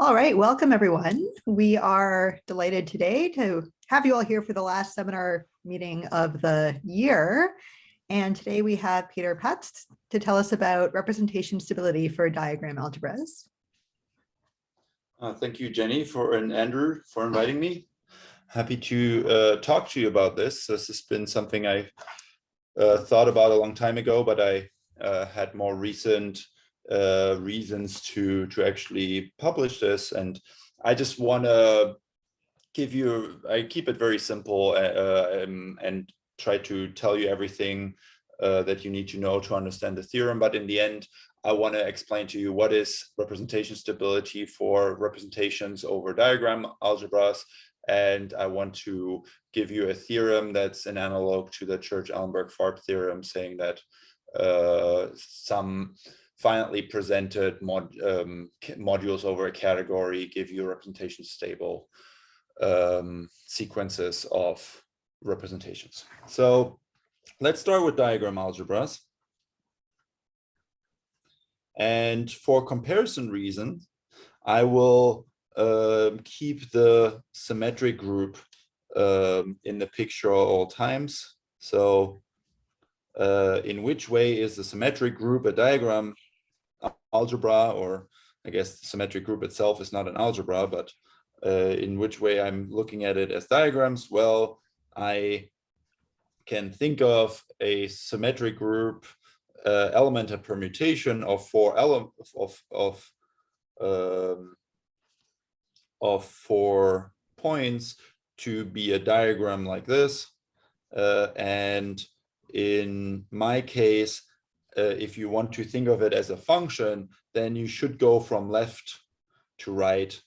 All right, welcome everyone. We are delighted today to have you all here for the last seminar meeting of the year. And today we have Peter Patzt to tell us about representation stability for diagram algebras. Thank you, Jenny, and Andrew for inviting me. Happy to talk to you about this. This has been something I thought about a long time ago, but I had more recent reasons to actually publish this. And I just want to give you, I keep it very simple and try to tell you everything that you need to know to understand the theorem. But in the end, I want to explain to you what is representation stability for representations over diagram algebras. And I want to give you a theorem that's an analog to the Church-Ellenberg-Farb theorem, saying that some finitely presented modules over a category give you representation stable sequences of representations. So let's start with diagram algebras. And for comparison reasons, I will keep the symmetric group in the picture at all times. So in which way is the symmetric group a diagram algebra, or I guess the symmetric group itself is not an algebra, but in which way I'm looking at it as diagrams? Well, I can think of a symmetric group elemental permutation of four points to be a diagram like this. And in my case, if you want to think of it as a function, then you should go from left to right.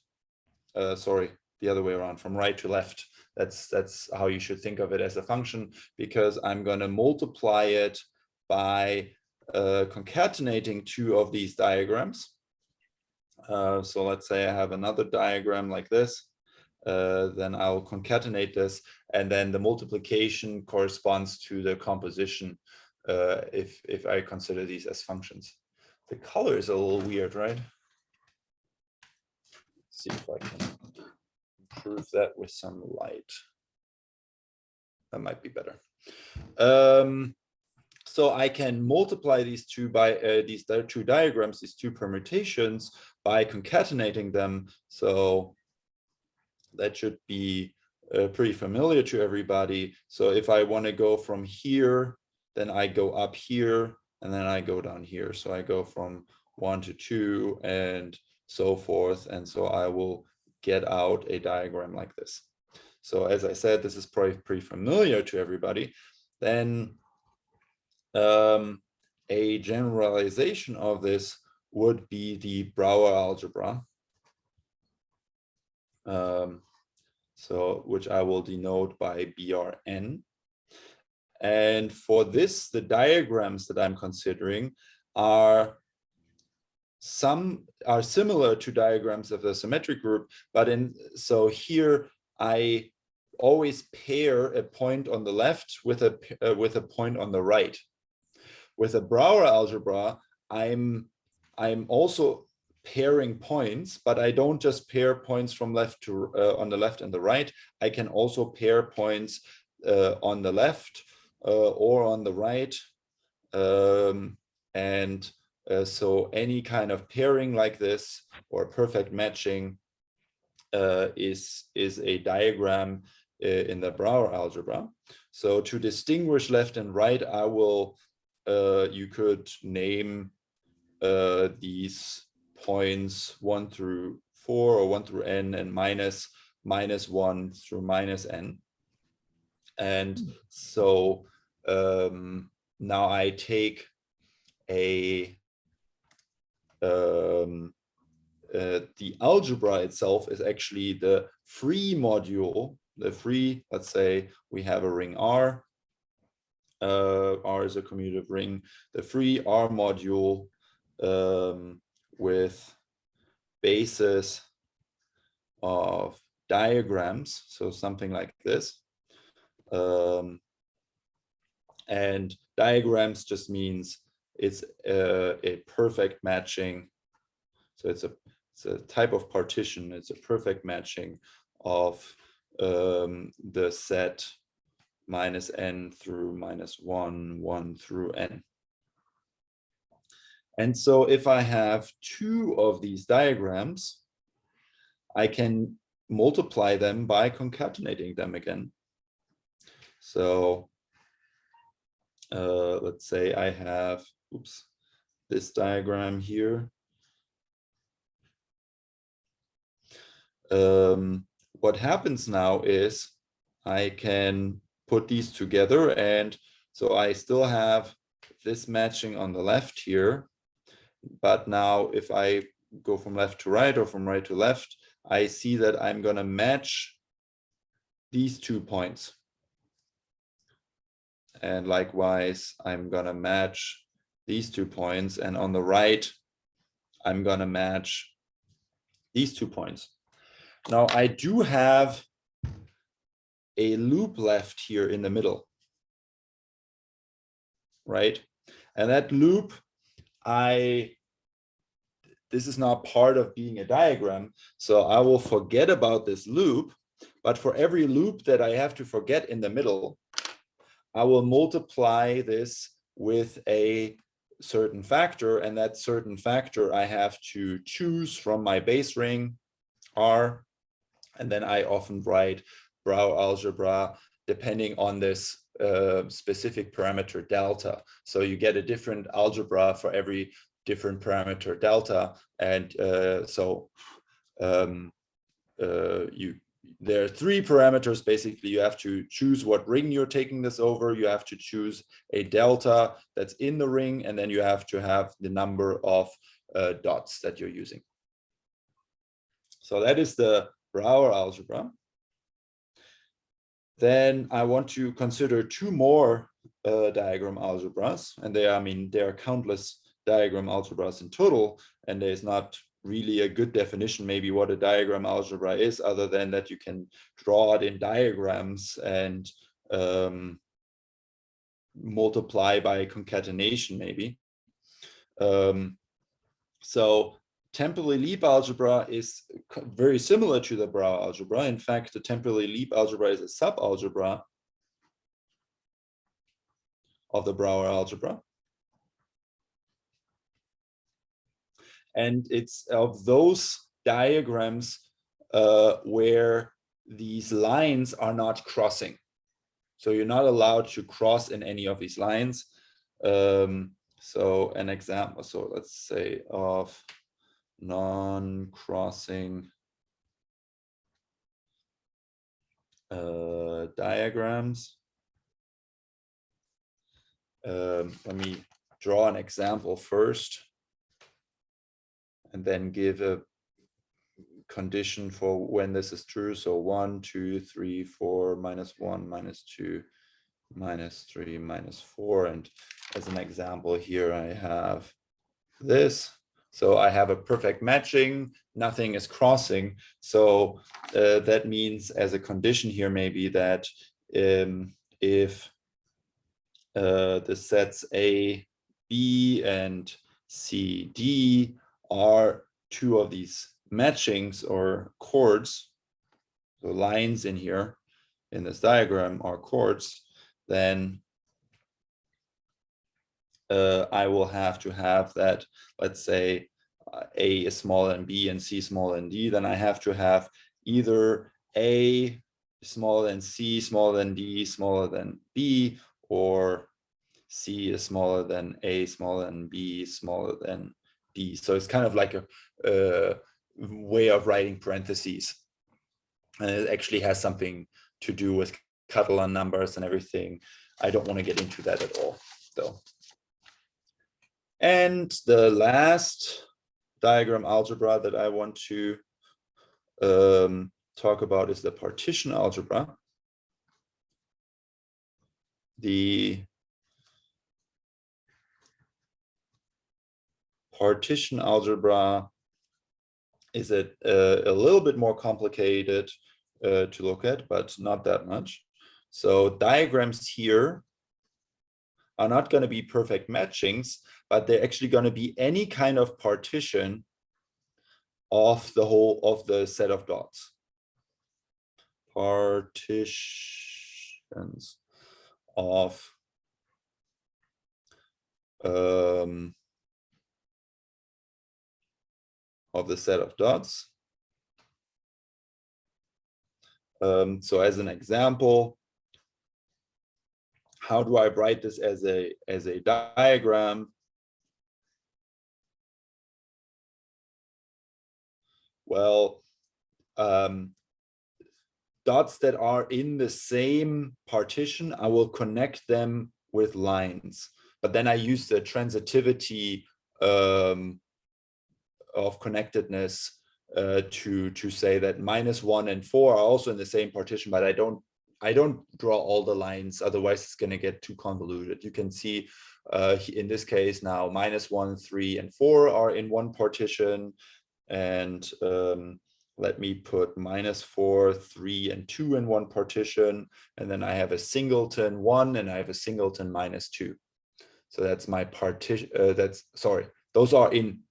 Sorry, the other way around, from right to left. That's how you should think of it as a function, because I'm going to multiply it by concatenating two of these diagrams. So let's say I have another diagram like this. Then I'll concatenate this, and then the multiplication corresponds to the composition if I consider these as functions. The color is a little weird, right? Let's see if I can improve that with some light. That might be better. So I can multiply these two by these two diagrams, these two permutations, by concatenating them. So that should be pretty familiar to everybody. So if I want to go from here, then I go up here, and then I go down here. So I go from 1 to 2 and so forth. And so I will get out a diagram like this. So as I said, this is probably pretty familiar to everybody. Then a generalization of this would be the Brouwer algebra. So which I will denote by BRN. And for this, the diagrams that I'm considering are similar to diagrams of the symmetric group, but so here I always pair a point on the left with a point on the right. With a Brouwer algebra, I'm also pairing points, but I don't just pair points from left to on the left and the right. I can also pair points on the left or on the right, so any kind of pairing like this or perfect matching is a diagram in the Brouwer algebra. So to distinguish left and right, I will you could name these points 1 through 4 or 1 through n, and minus 1 through minus n. And so now I take the algebra itself is actually the free module, let's say we have a ring R. R is a commutative ring, the free R module with basis of diagrams, so something like this. And diagrams just means it's a perfect matching. So it's it's a type of partition. It's a perfect matching of the set minus n through minus 1, 1 through n. And so if I have two of these diagrams, I can multiply them by concatenating them again. So let's say I have, this diagram here. What happens now is I can put these together, and so I still have this matching on the left here. But now if I go from left to right or from right to left, I see that I'm going to match these 2 points. And likewise, I'm going to match these 2 points. And on the right, I'm going to match these 2 points. Now, I do have a loop left here in the middle, right? And that loop, this is not part of being a diagram, so I will forget about this loop. But for every loop that I have to forget in the middle, I will multiply this with a certain factor, and that certain factor I have to choose from my base ring R, and then I often write Brauer algebra depending on this specific parameter delta. So you get a different algebra for every different parameter delta, and there are 3 parameters. Basically, you have to choose what ring you're taking this over. You have to choose a delta that's in the ring, and then you have to have the number of dots that you're using. So that is the Brauer algebra. Then I want to consider 2 more diagram algebras, and there are countless diagram algebras in total, and there's not really a good definition maybe what a diagram algebra is, other than that you can draw it in diagrams and multiply by concatenation maybe. So temporally leap algebra is very similar to the Brauer algebra. In fact, the temporally leap algebra is a subalgebra of the Brauer algebra. And it's of those diagrams where these lines are not crossing. So you're not allowed to cross in any of these lines. So an example, so let's say of non-crossing diagrams. Let me draw an example first, and then give a condition for when this is true. So 1, 2, 3, 4, -1, -2, -3, -4. And as an example here, I have this. So I have a perfect matching, nothing is crossing. So that means as a condition here, maybe that if the sets A, B, and C, D are 2 of these matchings or chords, so lines in here in this diagram are chords, then I will have to have that, let's say A is smaller than B and C smaller than D, then I have to have either A smaller than C, smaller than D, smaller than B, or C is smaller than A, smaller than B, smaller than D. So it's kind of like a way of writing parentheses. And it actually has something to do with Catalan numbers and everything. I don't want to get into that at all, though. And the last diagram algebra that I want to talk about is the partition algebra. The partition algebra is a little bit more complicated to look at, but not that much. So diagrams here are not going to be perfect matchings, but they're actually going to be any kind of partition of the set of dots. Partitions of the set of dots. So as an example, how do I write this as a diagram? Well, dots that are in the same partition, I will connect them with lines, but then I use the transitivity of connectedness to say that -1 and 4 are also in the same partition, but I don't draw all the lines, otherwise it's going to get too convoluted. You can see in this case now -1, 3, and 4 are in one partition, and let me put -4, 3, and 2 in one partition, and then I have a singleton 1 and I have a singleton -2. So that's my partition.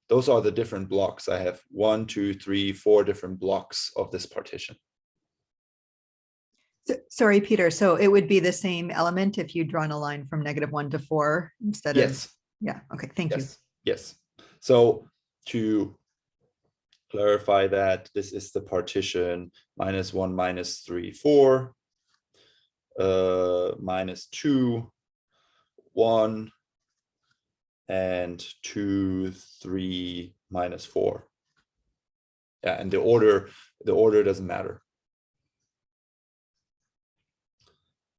Those are the different blocks. I have 1, 2, 3, 4 different blocks of this partition. Sorry, Peter. So it would be the same element if you'd drawn a line from -1 to 4 instead Yes. of, yeah. Okay, thank you. Yes. So to clarify that, this is the partition -1, -3, 4, -2, 1, and 2, 3, -4. Yeah, and the order doesn't matter.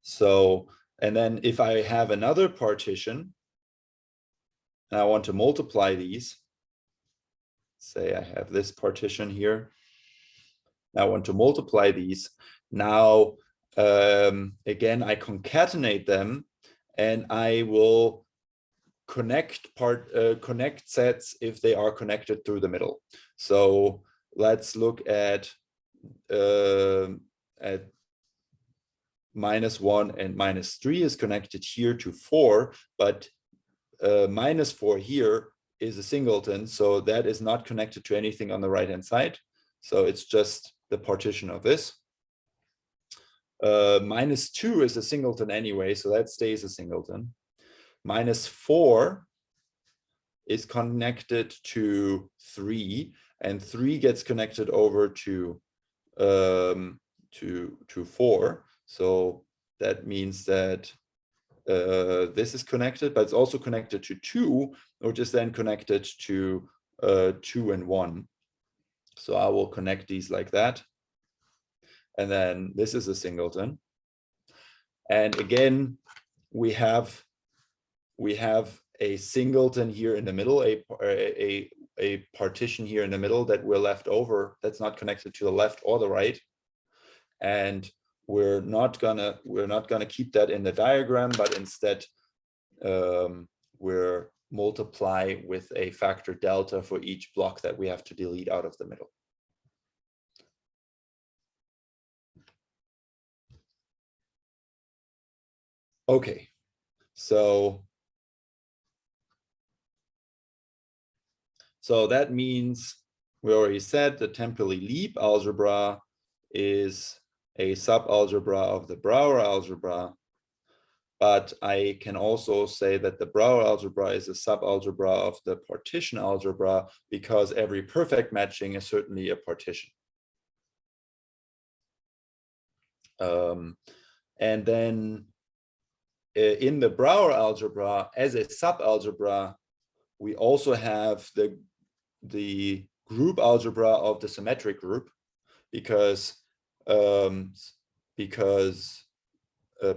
So, and then if I have another partition and I want to multiply these, say I have this partition here, I want to multiply these. Now, again, I concatenate them and I will connect sets if they are connected through the middle. So let's look at -1 and -3 is connected here to 4, but -4 here is a singleton, so that is not connected to anything on the right hand side. So it's just the partition of this. -2 is a singleton anyway, so that stays a singleton. -4 is connected to 3, and 3 gets connected over to 4. So that means that this is connected, but it's also connected to 2, which is then connected to 2 and 1. So I will connect these like that. And then this is a singleton. And again, we have a singleton here in the middle, a partition here in the middle that we're left over, that's not connected to the left or the right. And we're not gonna keep that in the diagram, but instead we're multiply with a factor delta for each block that we have to delete out of the middle. Okay, so that means we already said the temporally leap algebra is a subalgebra of the Brouwer algebra, but I can also say that the Brouwer algebra is a subalgebra of the partition algebra because every perfect matching is certainly a partition. And then in the Brouwer algebra, as a subalgebra, we also have the group algebra of the symmetric group, because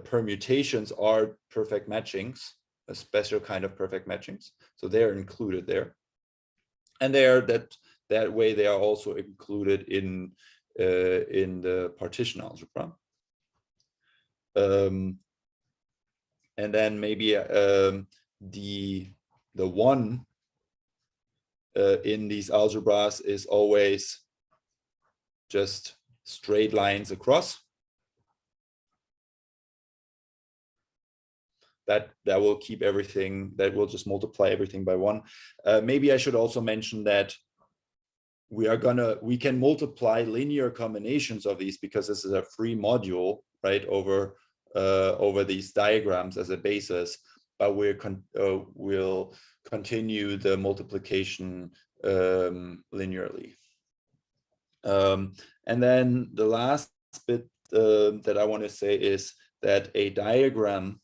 permutations are perfect matchings, a special kind of perfect matchings. So they're included there, and that way they are also included in the partition algebra. And then maybe the one in these algebras is always just straight lines across. That will keep everything, that will just multiply everything by 1. Maybe I should also mention that we can multiply linear combinations of these because this is a free module, right, over these diagrams as a basis, but we'll continue the multiplication linearly. And then the last bit that I want to say is that a diagram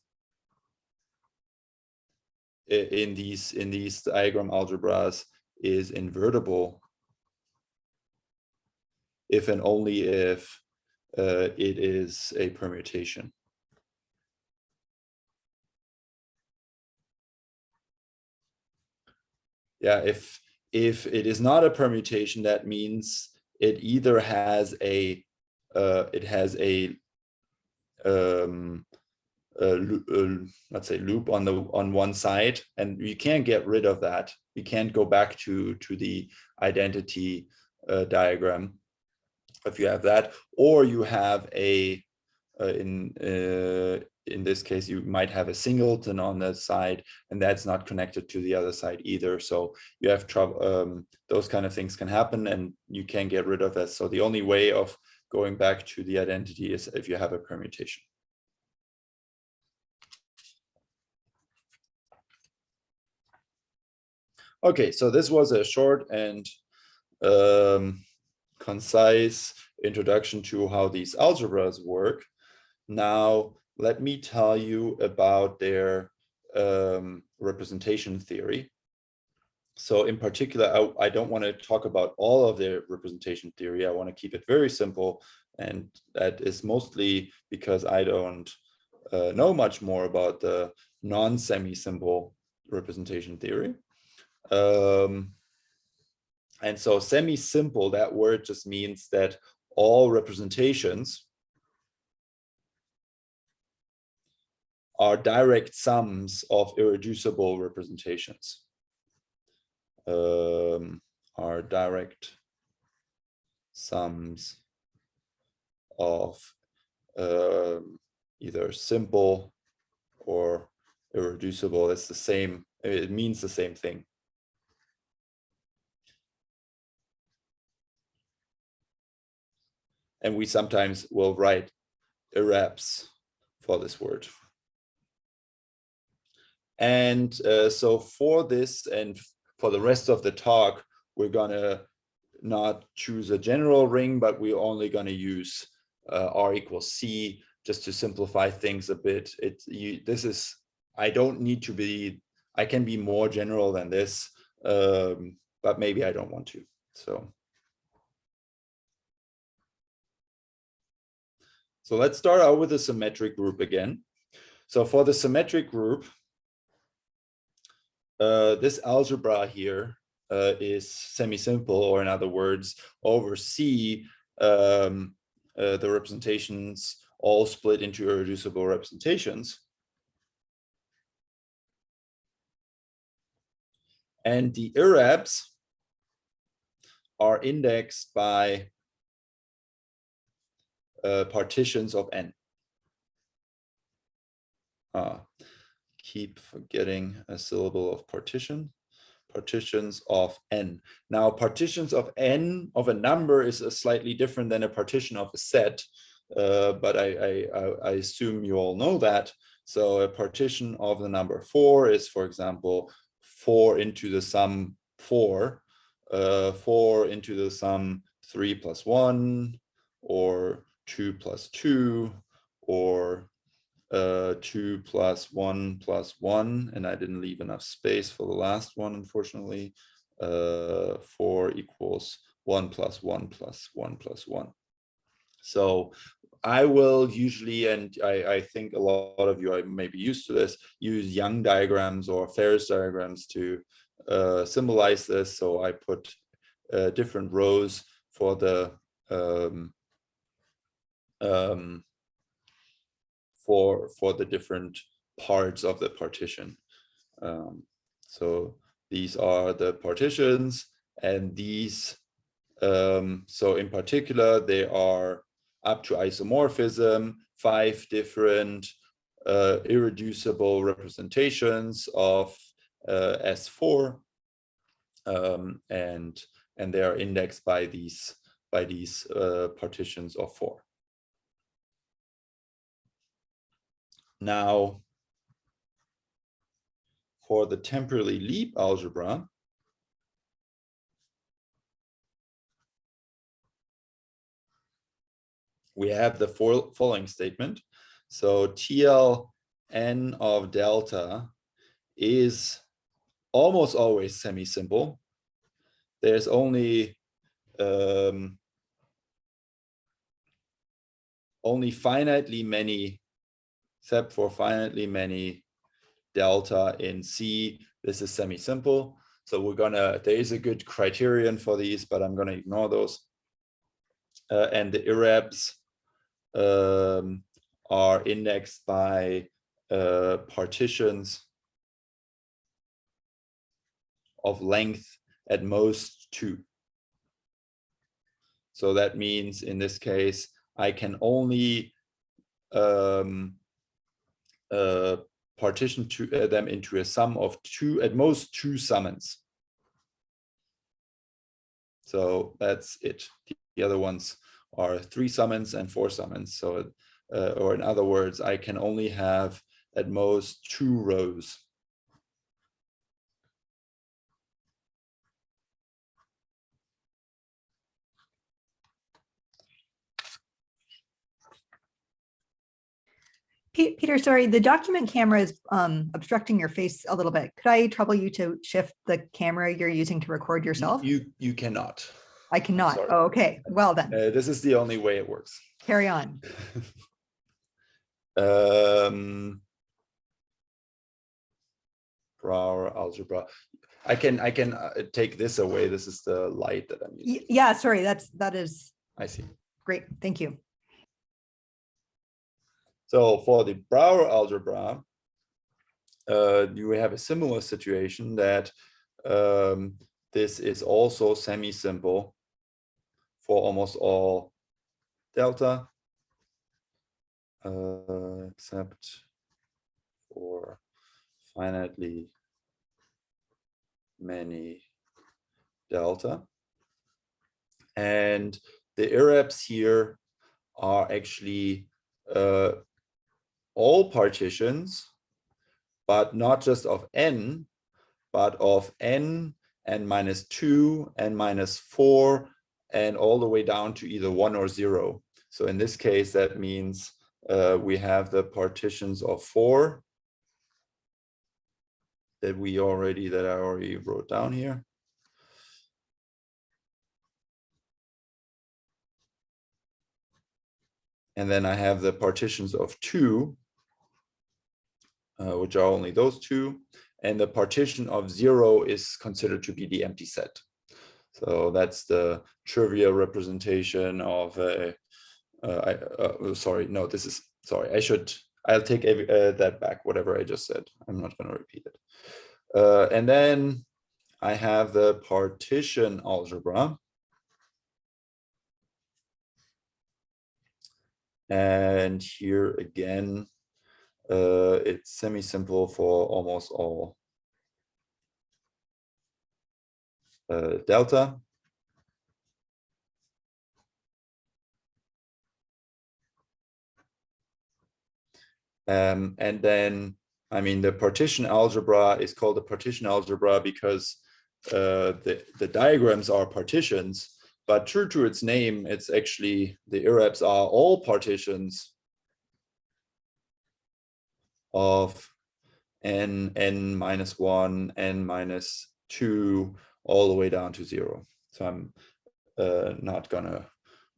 in these diagram algebras is invertible if and only if it is a permutation. Yeah, if it is not a permutation, that means it either has a let's say loop on one side, and you can't get rid of that. You can't go back to the identity diagram if you have that, or you have a in this case you might have a singleton on that side, and that's not connected to the other side either. So you have trouble. Those kind of things can happen, and you can't get rid of that. So the only way of going back to the identity is if you have a permutation. Okay, so this was a short and concise introduction to how these algebras work. Now, let me tell you about their representation theory. So in particular, I don't want to talk about all of their representation theory. I want to keep it very simple, and that is mostly because I don't know much more about the non-semi-simple representation theory. And so semi-simple, that word just means that all representations are direct sums of irreducible representations. Are direct sums of either simple or irreducible. It's the same, it means the same thing. And we sometimes will write irreps for this word. And so for this and for the rest of the talk, we're gonna not choose a general ring, but we're only gonna use R equals C just to simplify things a bit. I don't need to be, I can be more general than this, but maybe I don't want to, so. So let's start out with the symmetric group again. So for the symmetric group, this algebra here is semi-simple, or in other words, over C, the representations all split into irreducible representations. And the irreps are indexed by partitions of n. Keep forgetting a syllable of partition. Partitions of n. Now, partitions of n of a number is slightly different than a partition of a set, but I assume you all know that. So a partition of the number 4 is, for example, 4 into the sum 4, 4 into the sum 3 plus 1, or 2 plus 2, or 2 plus 1 plus 1, and I didn't leave enough space for the last one, unfortunately. 4 equals 1 plus 1 plus 1 plus 1. So I will usually, and I think a lot of you are maybe used to this, use Young diagrams or Ferris diagrams to symbolize this. So I put different rows for the for the different parts of the partition. So these are the partitions, and these, so in particular, they are up to isomorphism, 5 different irreducible representations of S4. and they are indexed by these partitions of 4. Now, for the temporally leap algebra, we have the following statement. So TLN of delta is almost always semi-simple. There's only finitely many, except for finitely many delta in C, this is semi-simple. So there is a good criterion for these, but I'm gonna ignore those. And the irreps are indexed by partitions of length at most 2. So that means in this case, I can only partition them into a sum of 2, at most 2 summons. So that's it. The other ones are 3 summons and 4 summons. So, or in other words, I can only have at most 2 rows. Peter, sorry, the document camera is obstructing your face a little bit. Could I trouble you to shift the camera you're using to record yourself? You cannot. I cannot. Oh, okay. Well then. This is the only way it works. Carry on. Brouwer algebra. I can take this away. This is the light that I'm using. Yeah, sorry. That is. I see. Great. Thank you. So for the Brouwer algebra, you have a similar situation that this is also semi-simple for almost all delta, except for finitely many delta. And the irreps here are actually all partitions, but not just of n, but of n and -2 and -4 and all the way down to either 1 or 0. So in this case, that means we have the partitions of 4 that I already wrote down here. And then I have the partitions of 2, which are only those 2. And the partition of 0 is considered to be the empty set. So that's the trivial representation of I'll take that back, whatever I just said. I'm not going to repeat it. And then I have the partition algebra. And here again, it's semi-simple for almost all delta. And then, I mean, the partition algebra is called the partition algebra because the diagrams are partitions, but true to its name, it's actually the irreps are all partitions of n, n-1, n-2, all the way down to 0. So I'm not gonna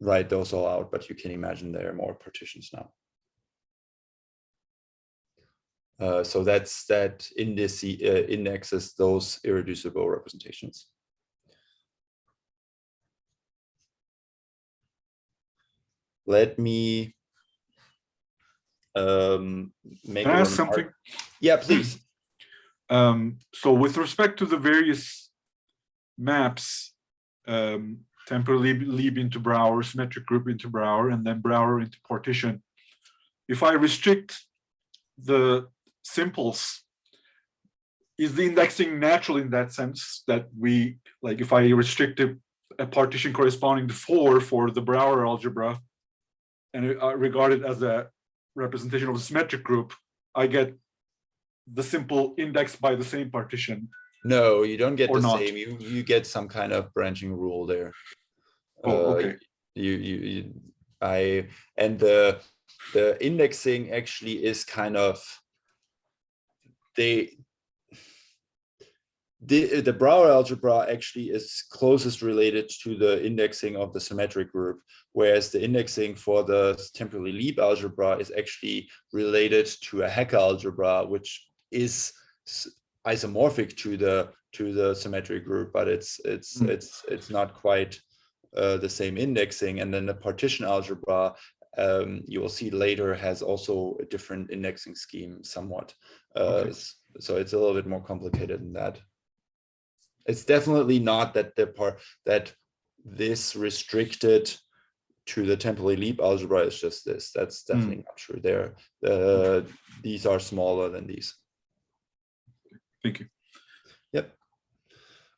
write those all out, but you can imagine there are more partitions now. So that indexes those irreducible representations. Let me make Can I ask something? Yeah, please. So with respect to the various maps, temporally leap into Brouwer, symmetric group into Brouwer, and then Brouwer into partition, if I restrict the simples is the indexing natural in that sense that we, like if I restrict a partition corresponding to 4 for the Brouwer algebra and regard it as a representation of a symmetric group, I get the simple index by the same partition? No, you don't get Or the not. same. You get some kind of branching rule there. Oh, okay. And the indexing actually is kind of the Brouwer algebra actually is closest related to the indexing of the symmetric group, whereas the indexing for the temporally leap algebra is actually related to a Hacker algebra, which is isomorphic to the symmetric group, but it's not quite the same indexing. And then the partition algebra, you will see later, has also a different indexing scheme somewhat. Okay. So it's a little bit more complicated than that. It's definitely not that that this restricted to the temporally leap algebra is just this. That's definitely not true. These are smaller than these. Thank you. Yep.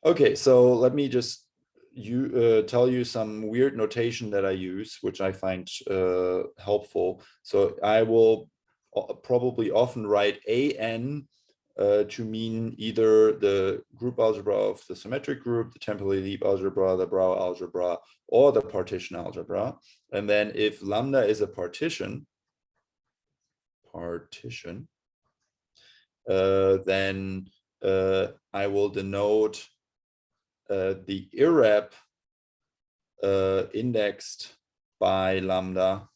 Okay, so let me just tell you some weird notation that I use, which I find helpful. So I will probably often write AN to mean either the group algebra of the symmetric group, the temporally leap algebra, the Brouwer algebra, or the partition algebra. And then if lambda is a partition, then I will denote the irrep indexed by lambda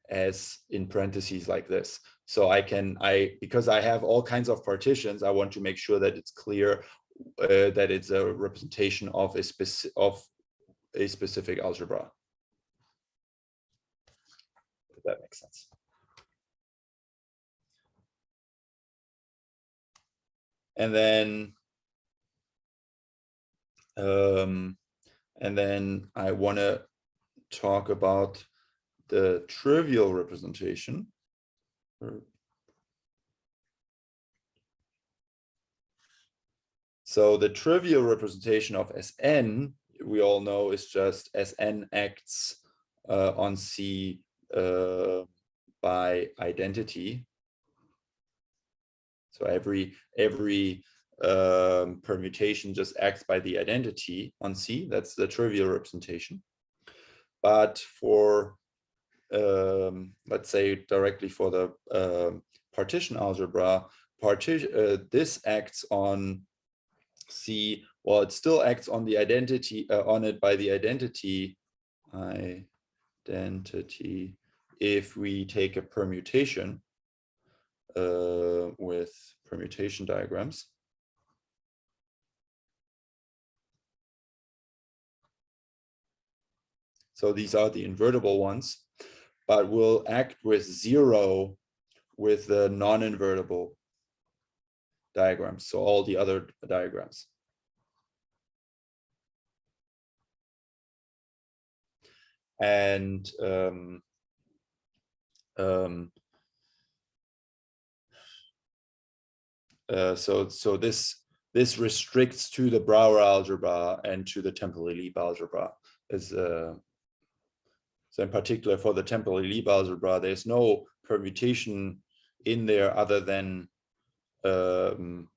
as in parentheses like this. So because I have all kinds of partitions, I want to make sure that it's clear that it's a representation of a specific algebra. If that makes sense. And then I want to talk about the trivial representation. So the trivial representation of Sn, we all know, is just Sn acts on C by identity. So every permutation just acts by the identity on C. That's the trivial representation. But for let's say directly for the partition algebra, this acts on C. Well, it still acts on the identity on it by the identity if we take a permutation with permutation diagrams. So these are the invertible ones, but will act with 0 with the non-invertible diagrams, so all the other diagrams. And so this restricts to the Brouwer algebra and to the temporally leap algebra. So in particular for the temporally leap algebra, there's no permutation in there other than the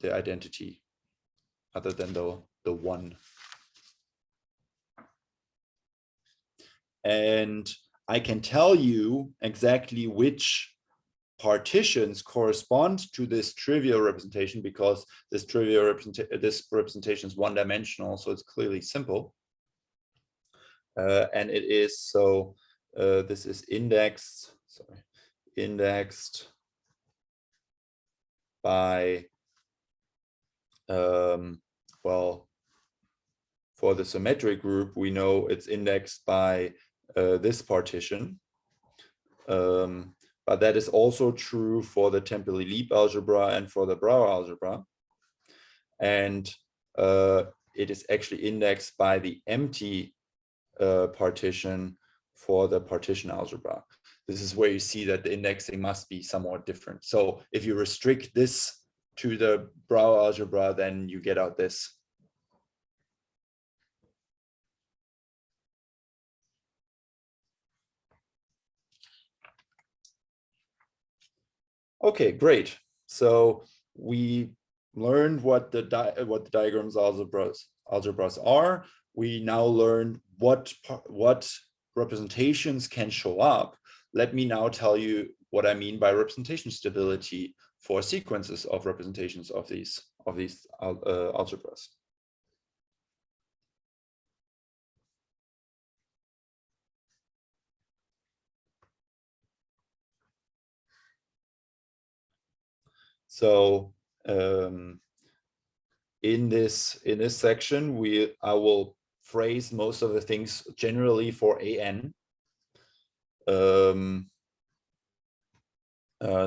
identity, other than the one. And I can tell you exactly which partitions correspond to this trivial representation, because this representation is one-dimensional, so it's clearly simple. And it is so this is indexed by well, for the symmetric group, we know it's indexed by this partition. But that is also true for the temporally leap algebra and for the Brouwer algebra. And it is actually indexed by the empty partition for the partition algebra. this is where you see that the indexing must be somewhat different. So if you restrict this to the Brouwer algebra, then you get out this. Okay, great. So we learned what the diagrams algebras are. We now learn what representations can show up. Let me now tell you what I mean by representation stability for sequences of representations of these algebras. So in this section, I will phrase most of the things generally for AN.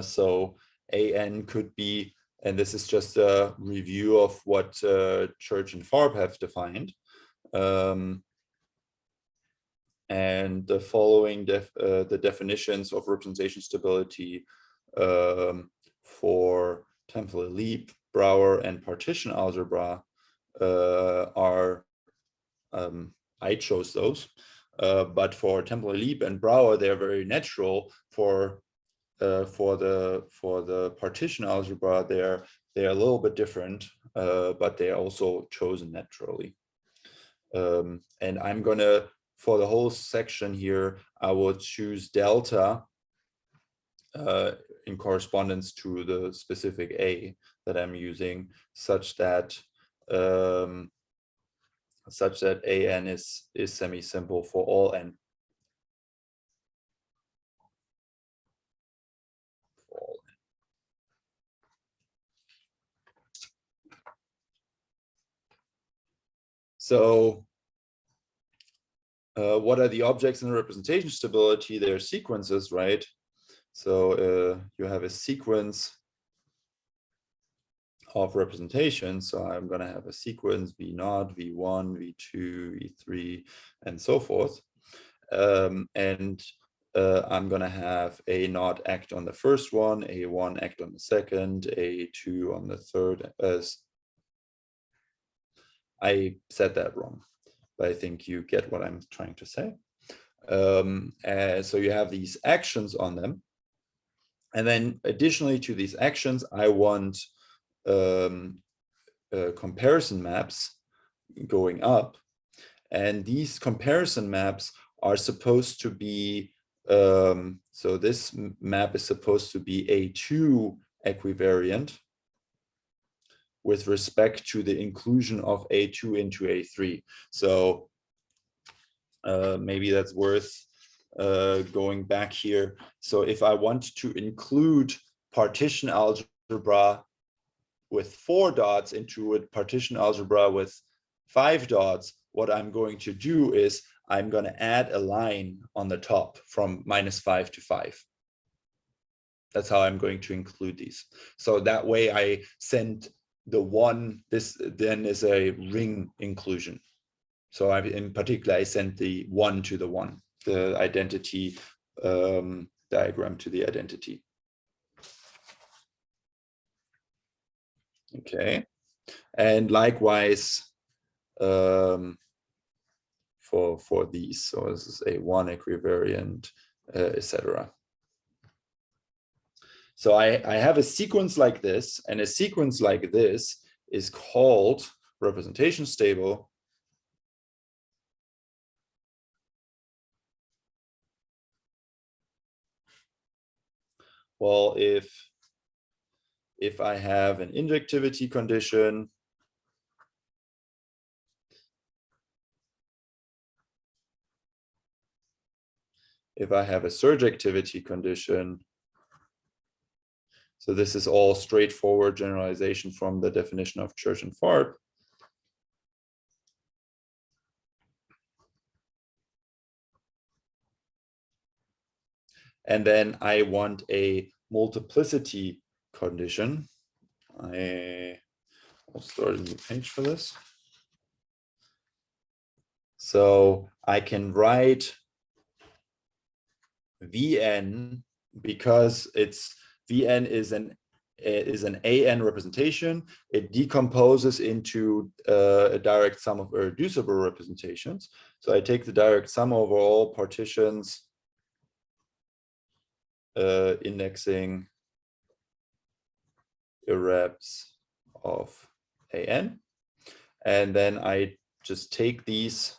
So AN could be, and this is just a review of what Church and Farb have defined. And the following the definitions of representation stability for temporal leap, Brouwer, and partition algebra are, I chose those, but for temporal leap and Brouwer, they're very natural. For the partition algebra, they're a little bit different, but they're also chosen naturally. And I'm gonna, for the whole section here, I will choose delta in correspondence to the specific A that I'm using, such that AN is semi-simple for all n. So what are the objects in representation stability? They're sequences, right? So you have a sequence of representation. So I'm going to have a sequence V0, V1, V2, V3, and so forth. And I'm going to have A0 act on the first one, A1 act on the second, A2 on the third. I said that wrong, but I think you get what I'm trying to say. So you have these actions on them. And then additionally to these actions, I want comparison maps going up. And these comparison maps are supposed to be, so this map is supposed to be A2 equivariant with respect to the inclusion of A2 into A3. So maybe that's worth going back here. So if I want to include partition algebra with 4 dots into a partition algebra with 5 dots, what I'm going to do is I'm going to add a line on the top from -5 to 5. That's how I'm going to include these. So that way I send the 1, this then is a ring inclusion. So in particular, I sent the 1 to the 1, the identity diagram to the identity. Okay, and likewise for these. So this is A1 equivariant, etc. So I have a sequence like this, and a sequence like this is called representation stable. Well, if I have an injectivity condition, if I have a surjectivity condition, so this is all straightforward generalization from the definition of Church and Farb. And then I want a multiplicity condition. I'll start a new page for this. So I can write Vn, because it's Vn is an AN representation, it decomposes into a direct sum of irreducible representations. So I take the direct sum over all partitions indexing irrebs of AN, and then I just take these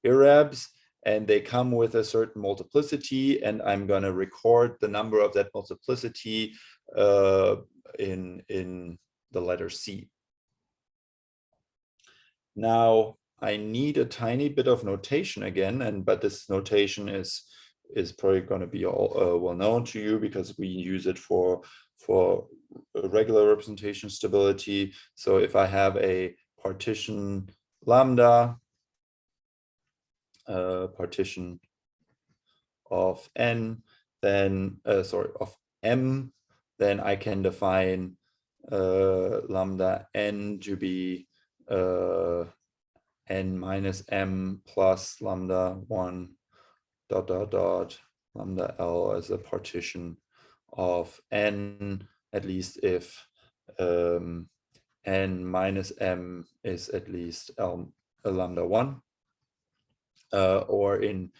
irrebs and they come with a certain multiplicity, and I'm going to record the number of that multiplicity in the letter C. Now I need a tiny bit of notation again, but this notation is probably going to be all well known to you because we use it for regular representation stability. So if I have a partition lambda, partition of n, then of m, then I can define lambda n to be n minus m plus lambda 1 ... lambda L as a partition of n, at least if n minus m is at least lambda 1. Or in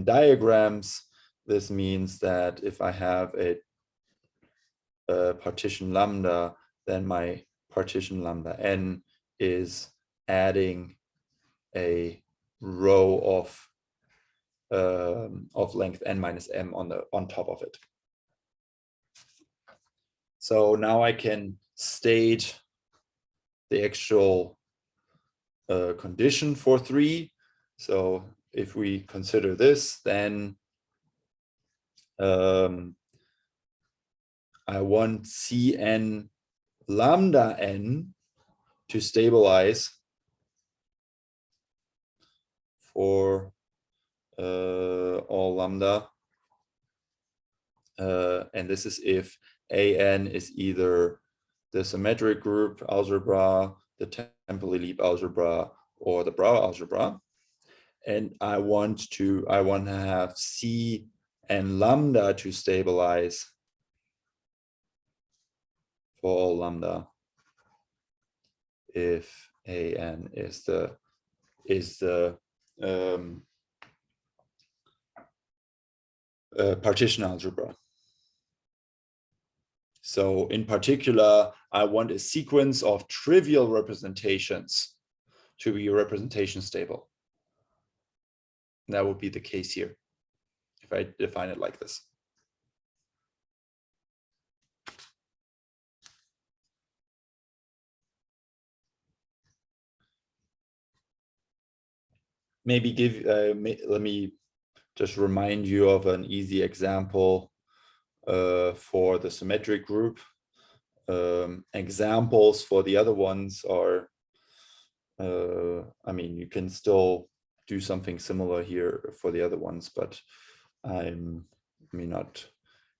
diagrams, this means that if I have a partition lambda, then my partition lambda n is adding a row of length n minus m on top of it. So now I can state the actual condition for 3. So if we consider this, then I want Cn lambda n to stabilize for all lambda, and this is if An is either the symmetric group algebra, the Temple-Lieb algebra, or the Brauer algebra. And I want to have C and lambda to stabilize for all lambda if An is the partition algebra. So in particular, I want a sequence of trivial representations to be representation stable. That would be the case here if I define it like this. Maybe let me just remind you of an easy example for the symmetric group. Examples for the other ones are, I mean, you can still do something similar here for the other ones, but I'm not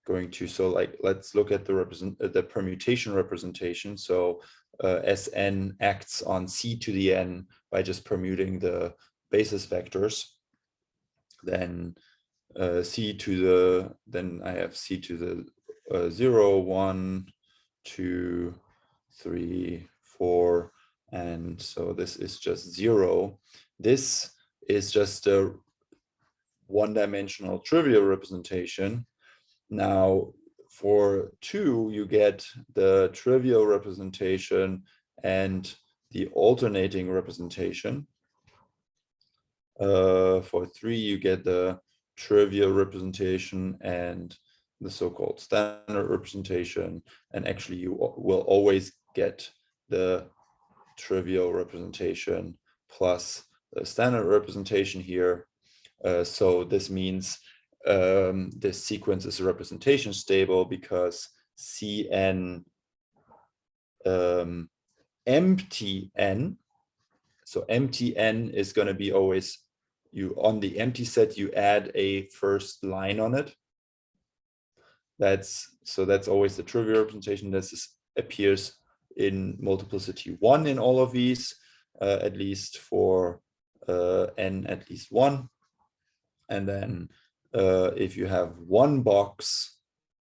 going to. So like, let's look at the permutation representation. So Sn acts on C to the n by just permuting the basis vectors. Then then I have C to the 0, 1, 2, 3, 4, and so this is just 0. This is just a one-dimensional trivial representation. Now for 2, you get the trivial representation and the alternating representation. For 3, you get the trivial representation and the so-called standard representation, and actually you will always get the trivial representation plus the standard representation here. So this means this sequence is representation stable because Cn empty n. So empty n is going to be always, on the empty set you add a first line on it. That's always the trivial representation. This appears in multiplicity 1 in all of these, at least for n at least 1. And then if you have one box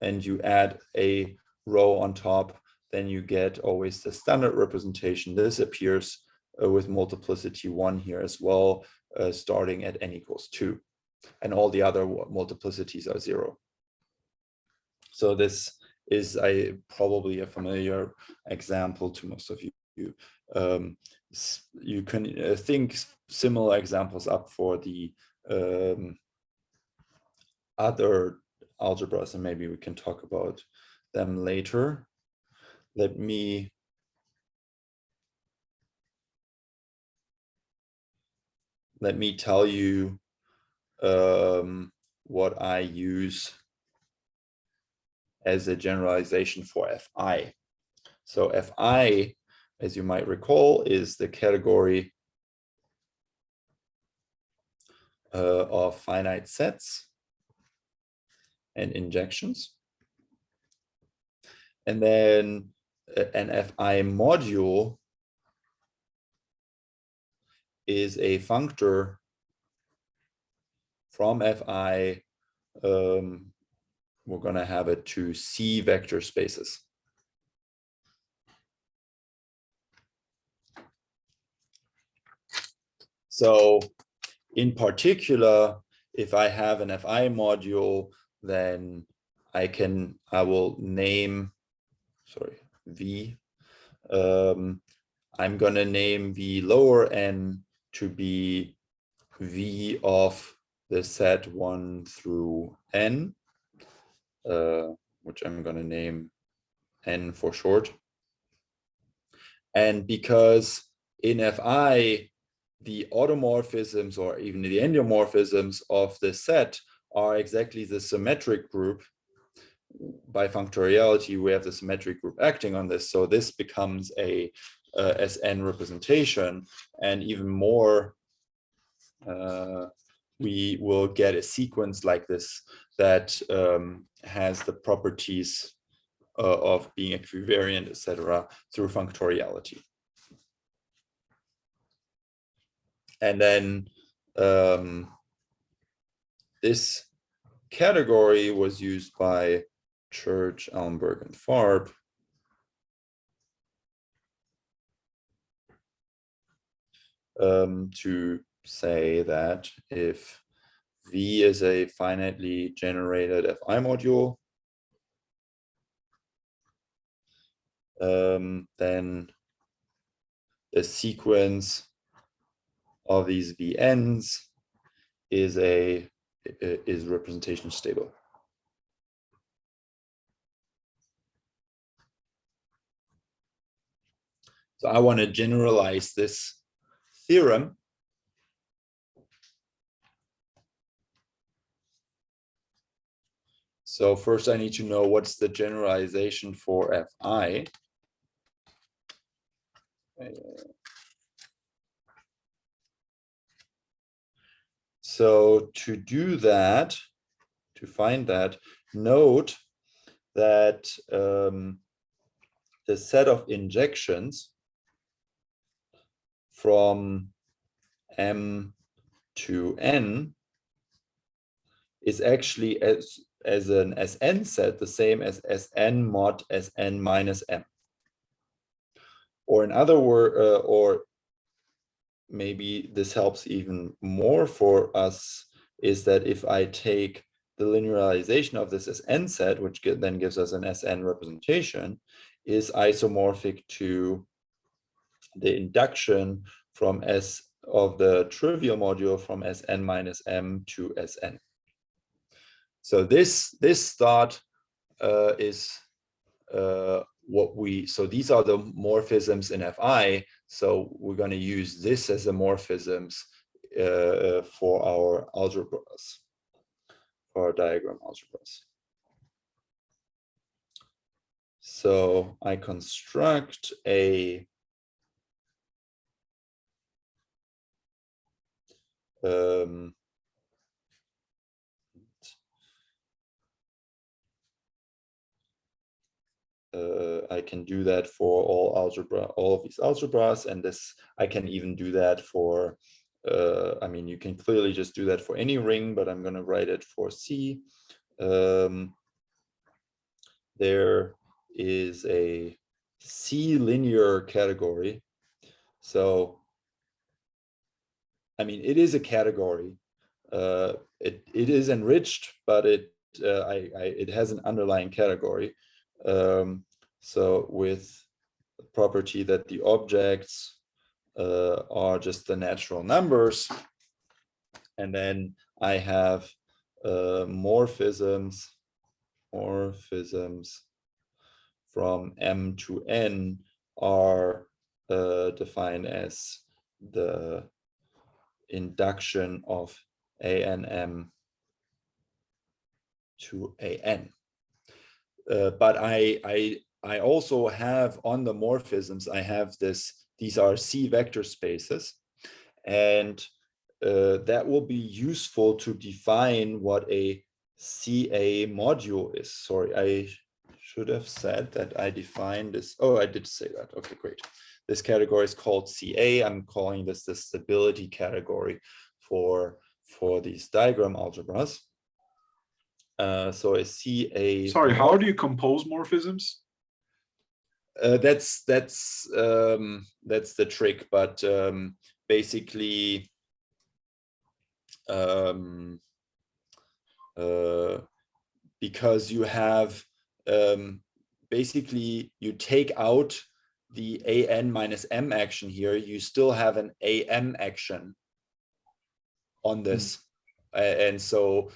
and you add a row on top, then you get always the standard representation. This appears with multiplicity 1 here as well, starting at n equals 2. And all the other multiplicities are 0. So this is probably a familiar example to most of you. You can think similar examples up for the other algebras, and maybe we can talk about them later. Let me tell you what I use as a generalization for Fi. So Fi, as you might recall, is the category of finite sets and injections. And then an Fi module is a functor from Fi. We're going to have it to C vector spaces. So in particular, if I have an Fi module, then I will name, V. I'm going to name V lower n to be V of the set 1 through n, which I'm going to name n for short. And because in Fi, the automorphisms or even the endomorphisms of the set are exactly the symmetric group, by functoriality, we have the symmetric group acting on this. So this becomes a Sn representation, and even more, we will get a sequence like this that has the properties of being equivariant, etc., through functoriality. And then this category was used by Church, Allenberg, and Farb to say that if V is a finitely generated Fi module, then the sequence of these Vn's is representation stable. So I want to generalize this theorem. So first I need to know what's the generalization for Fi. So to do that, to find that, note that the set of injections from M to N is actually as an Sn set the same as Sn mod Sn minus M. Or in other words, or maybe this helps even more for us, is that if I take the linearization of this Sn set, which then gives us an Sn representation, is isomorphic to the induction from S of the trivial module from Sn minus M to Sn. So this thought is so these are the morphisms in Fi. So we're going to use this as a morphisms for our algebras, for our diagram algebras. So I construct a I can do that for all of these algebras, and this I can even do that for I mean, you can clearly just do that for any ring, but I'm going to write it for C. There is a C linear category. So, I mean, it is a category. It is enriched, but it has an underlying category. So with the property that the objects are just the natural numbers, and then I have morphisms from M to N are defined as the induction of ANM to AN. But I also have on the morphisms, I have these are C vector spaces, and that will be useful to define what a CA module is. Sorry, I should have said that I defined this. Oh, I did say that. Okay, great. This category is called CA. I'm calling this the stability category for these diagram algebras. So a CA. Sorry, how do you compose morphisms? That's the trick, but basically, because you have basically you take out the AN minus M action here, you still have an AM action on this, and so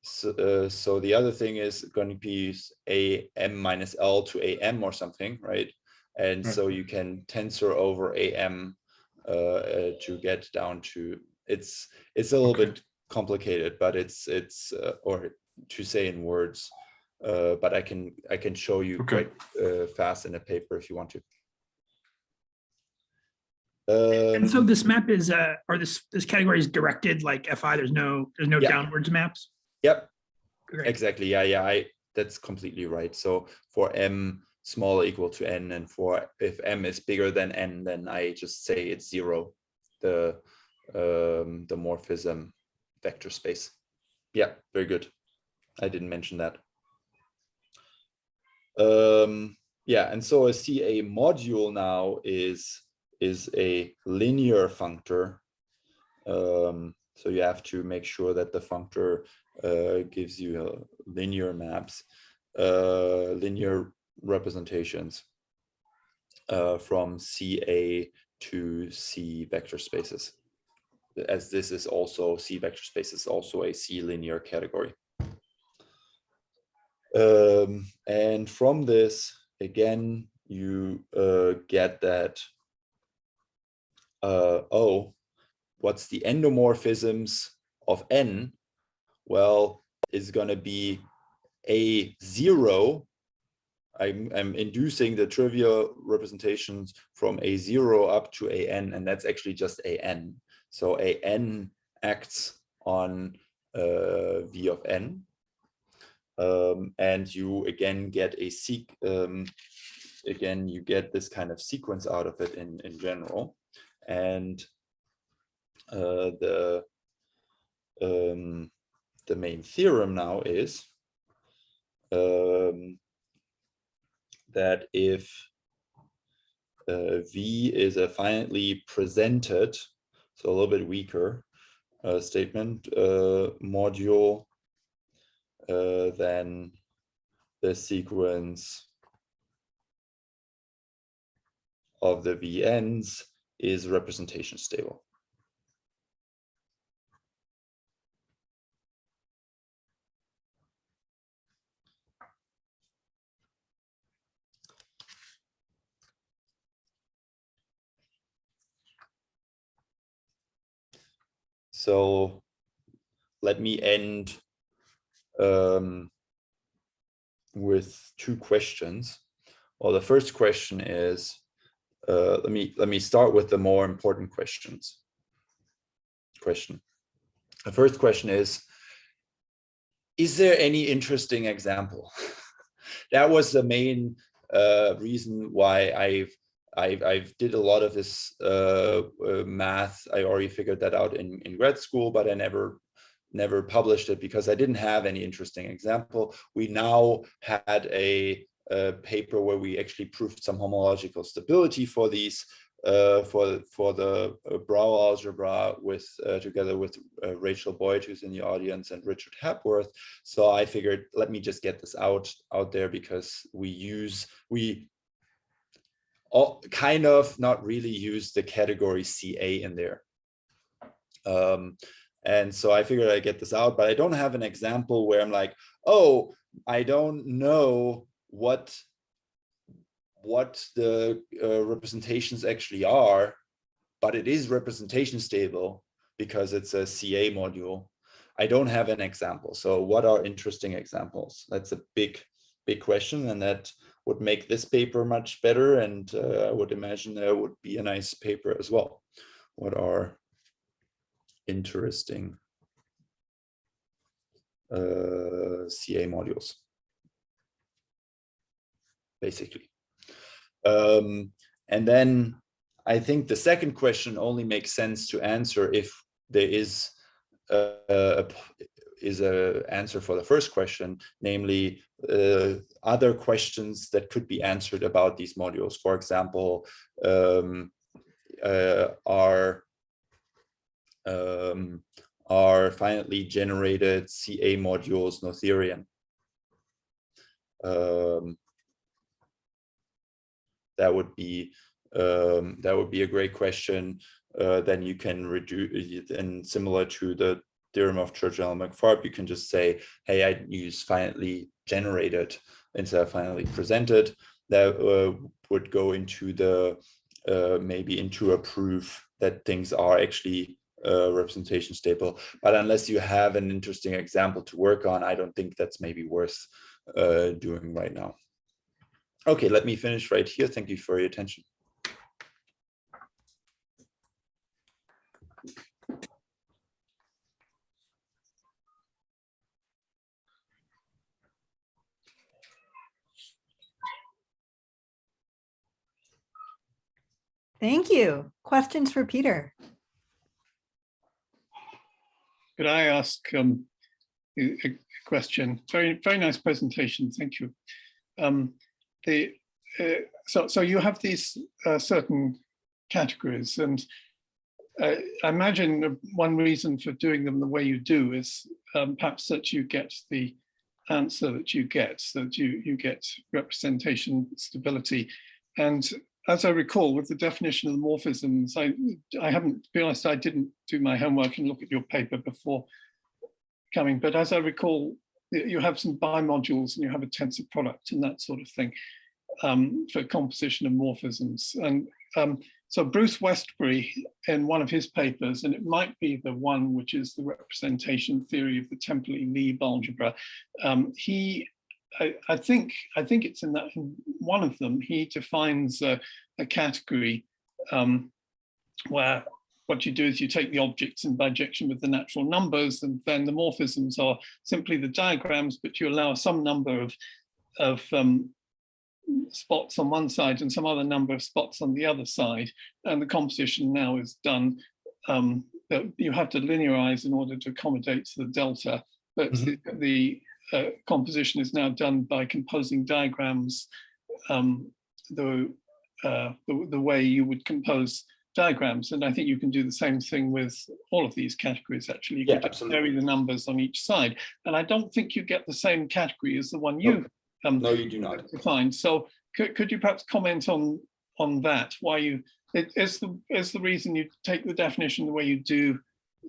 so the other thing is going to be AM minus L to AM or something, right? And so you can tensor over AM to get down to it's a little bit complicated, but it's or to say in words, but I can show you quite fast in a paper if you want to. And so this map is or this category is directed like FI. There's no downwards maps. Yep. Great. Exactly. Yeah. That's completely right. So for M small or equal to N, and for if M is bigger than N, then I just say it's 0. The morphism vector space. Yeah, very good. I didn't mention that. Yeah, and so a CA module now is a linear functor. So you have to make sure that the functor gives you linear maps, linear representations from CA to C vector spaces, as this is also C vector space is also a C linear category. And from this, again, you get that, what's the endomorphisms of N? Well, it's going to be A0. I'm inducing the trivial representations from A0 up to AN, and that's actually just AN. So AN acts on V of N. And you again get a again, you get this kind of sequence out of it in general. And the main theorem now is that if V is a finitely presented, so a little bit weaker statement module, then the sequence of the VNs is representation stable. So let me end with 2 questions. Well, the first question is, let me start with the more important questions. The first question is there any interesting example? That was the main reason why I did a lot of this math. I already figured that out in grad school, but I never published it because I didn't have any interesting example. We now had a paper where we actually proved some homological stability for these for the Brouwer algebra with together with Rachel Boyd, who's in the audience, and Richard Hepworth. So I figured, let me just get this out there, because we all kind of not really use the category CA in there. And so I figured I'd get this out, but I don't have an example where I'm like, oh, I don't know what the representations actually are, but it is representation stable because it's a CA module. I don't have an example. So what are interesting examples? That's a big question, and that would make this paper much better. And I would imagine there would be a nice paper as well. What are interesting CA modules, basically? And then I think the second question only makes sense to answer if there is a answer for the first question, namely other questions that could be answered about these modules. For example, are finitely generated CA modules Noetherian? That would be a great question. Then you can reduce, and similar to the theorem of Churchill-McFarb, you can just say, hey, I use finitely generated instead of finitely presented. That would go into the maybe into a proof that things are actually representation stable. But unless you have an interesting example to work on, I don't think that's maybe worth doing right now. Okay, let me finish right here. Thank you for your attention. Thank you. Questions for Peter? Could I ask a question? Very nice presentation. Thank you. So you have these certain categories, and I imagine one reason for doing them the way you do is perhaps that you get the answer that you get, so that you get representation stability. And as I recall, with the definition of the morphisms, I haven't, to be honest, I didn't do my homework and look at your paper before coming, but as I recall, you have some bimodules and you have a tensor product and that sort of thing for composition of morphisms. And so Bruce Westbury, in one of his papers, and it might be the one which is the representation theory of the Temperley-Lieb algebra, I think it's in one of them, he defines a category where what you do is you take the objects in bijection with the natural numbers, and then the morphisms are simply the diagrams, but you allow some number of spots on one side and some other number of spots on the other side, and the composition now is done. You have to linearize in order to accommodate the delta, but the composition is now done by composing diagrams the way you would compose diagrams. And I think you can do the same thing with all of these categories, actually. You can vary the numbers on each side. And I don't think you get the same category as the one you no, you do not defined. So could you perhaps comment on that? Why is the reason you take the definition the way you do,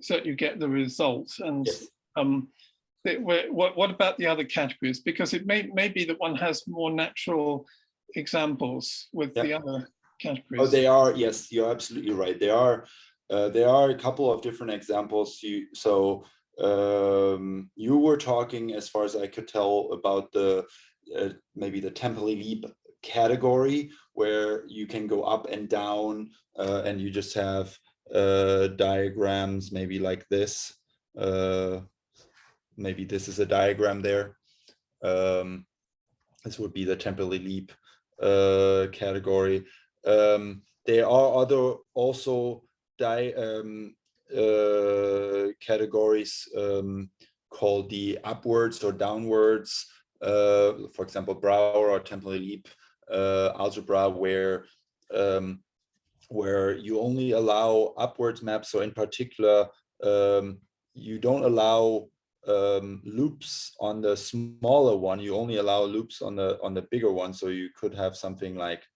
so that you get the result? And yes. What about the other categories? Because it may be that one has more natural examples with the other categories. Oh, they are. Yes, you're absolutely right. There are a couple of different examples. You were talking, as far as I could tell, about the maybe the Temperley-Lieb category, where you can go up and down, and you just have diagrams, maybe like this. Maybe this is a diagram there. This would be the Temperley-Lieb category. there are other also categories called the upwards or downwards, for example, Brouwer or Template-Leap algebra, where you only allow upwards maps. So in particular, you don't allow loops on the smaller one. You only allow loops on the bigger one. So you could have something like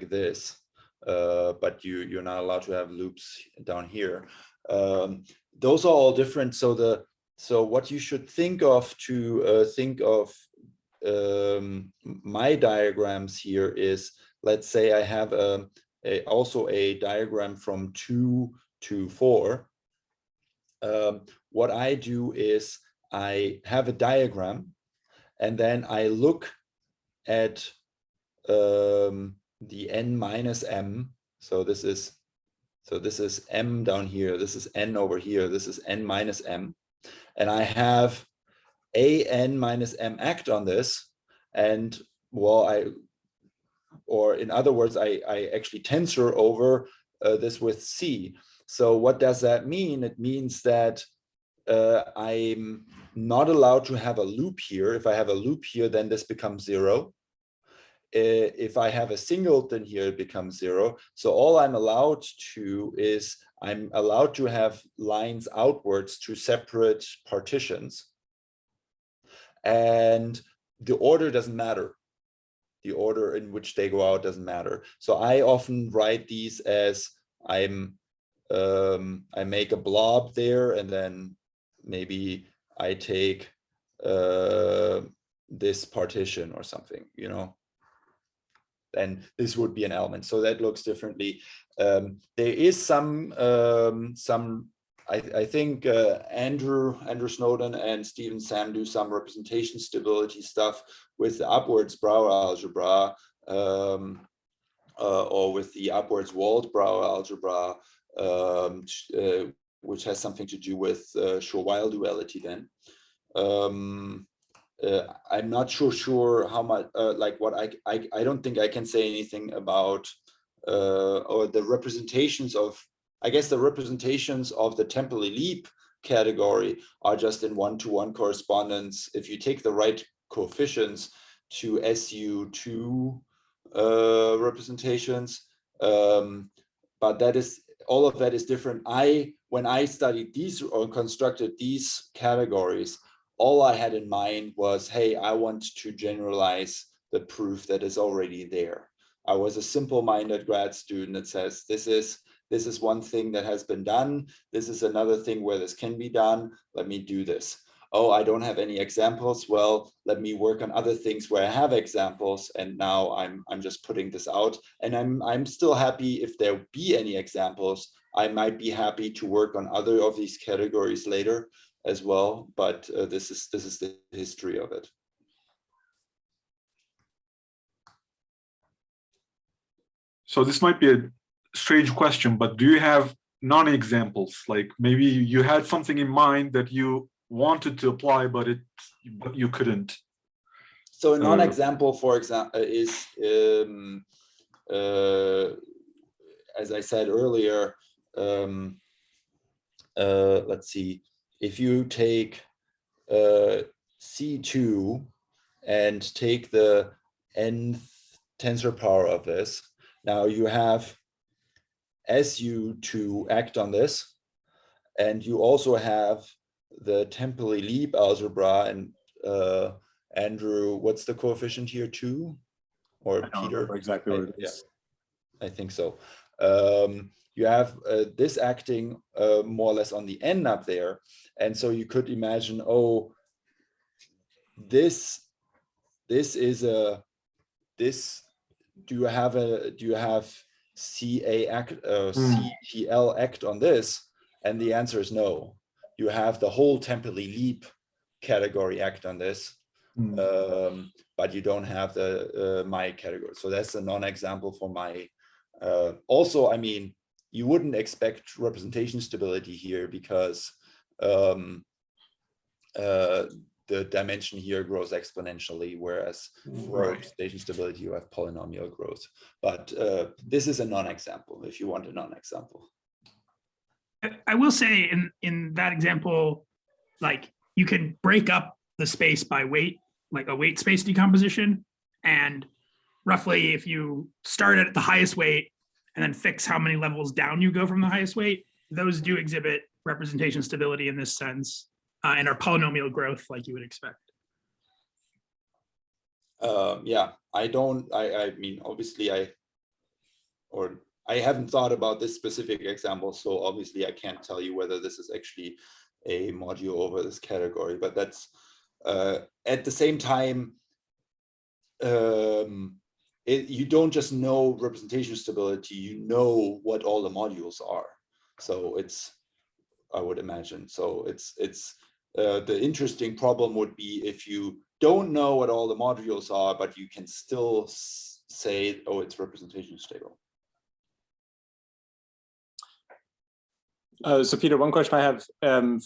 this, but you're not allowed to have loops down here. Those are all different. So what you should think of to think of my diagrams here is, let's say I have also a diagram from 2 to 4. What I do is I have a diagram, and then I look at the n minus m. So this is m down here. This is n over here. This is n minus m, and I have a n minus m act on this, and well, or in other words, I actually tensor over this with C. So what does that mean? It means that I'm not allowed to have a loop here. If I have a loop here, then this becomes 0. If I have a singleton here, it becomes 0. So all I'm allowed to is I'm allowed to have lines outwards to separate partitions. And the order doesn't matter. The order in which they go out doesn't matter. So I often write these as I make a blob there, and then maybe I take this partition or something, you know. And this would be an element. So that looks differently. There is some I think Andrew Snowden and Stephen Sam do some representation stability stuff with the upwards Brouwer algebra, or with the upwards walled Brouwer algebra, which has something to do with Schur-Weil duality then. I'm not sure how much, like what I don't think I can say anything about, or the representations of, I guess the representations of the Template-Leap category are just in 1-to-1 correspondence. If you take the right coefficients to SU2 representations, but that is, all of that is different. When I studied these or constructed these categories, all I had in mind was, hey, I want to generalize the proof that is already there. I was a simple-minded grad student that says, this is one thing that has been done. This is another thing where this can be done. Let me do this. Oh, I don't have any examples. Well, let me work on other things where I have examples. And now I'm just putting this out. And I'm still happy if there be any examples. I might be happy to work on other of these categories later as well. But this is the history of it. So this might be a strange question, but do you have non-examples? Like maybe you had something in mind that you wanted to apply, but you couldn't. So a non-example, for example, is as I said earlier, let's see, if you take C2 and take the nth tensor power of this, now you have SU to act on this, and you also have the Template-Leap algebra. And Andrew, what's the coefficient here, 2? Or I don't Peter? remember exactly what it is. Yeah, I think so. You have this acting more or less on the n up there, and so you could imagine, oh, this is a this. Do you have CA act CTL act on this? And the answer is no. You have the whole Template-Leap category act on this, but you don't have the my category. So that's a non-example for my. Also, I mean, you wouldn't expect representation stability here because the the dimension here grows exponentially, whereas for representation stability, you have polynomial growth. But this is a non-example if you want a non-example. I will say in that example, like you can break up the space by weight, like a weight space decomposition. And roughly if you start at the highest weight and then fix how many levels down you go from the highest weight, those do exhibit representation stability in this sense and are polynomial growth like you would expect. Yeah, I mean, obviously I haven't thought about this specific example, so obviously I can't tell you whether this is actually a module over this category, but that's at the same time, you don't just know representation stability, you know what all the modules are. So it's, I would imagine, so it's the interesting problem would be if you don't know what all the modules are, but you can still say, oh, it's representation stable. So Peter, one question I have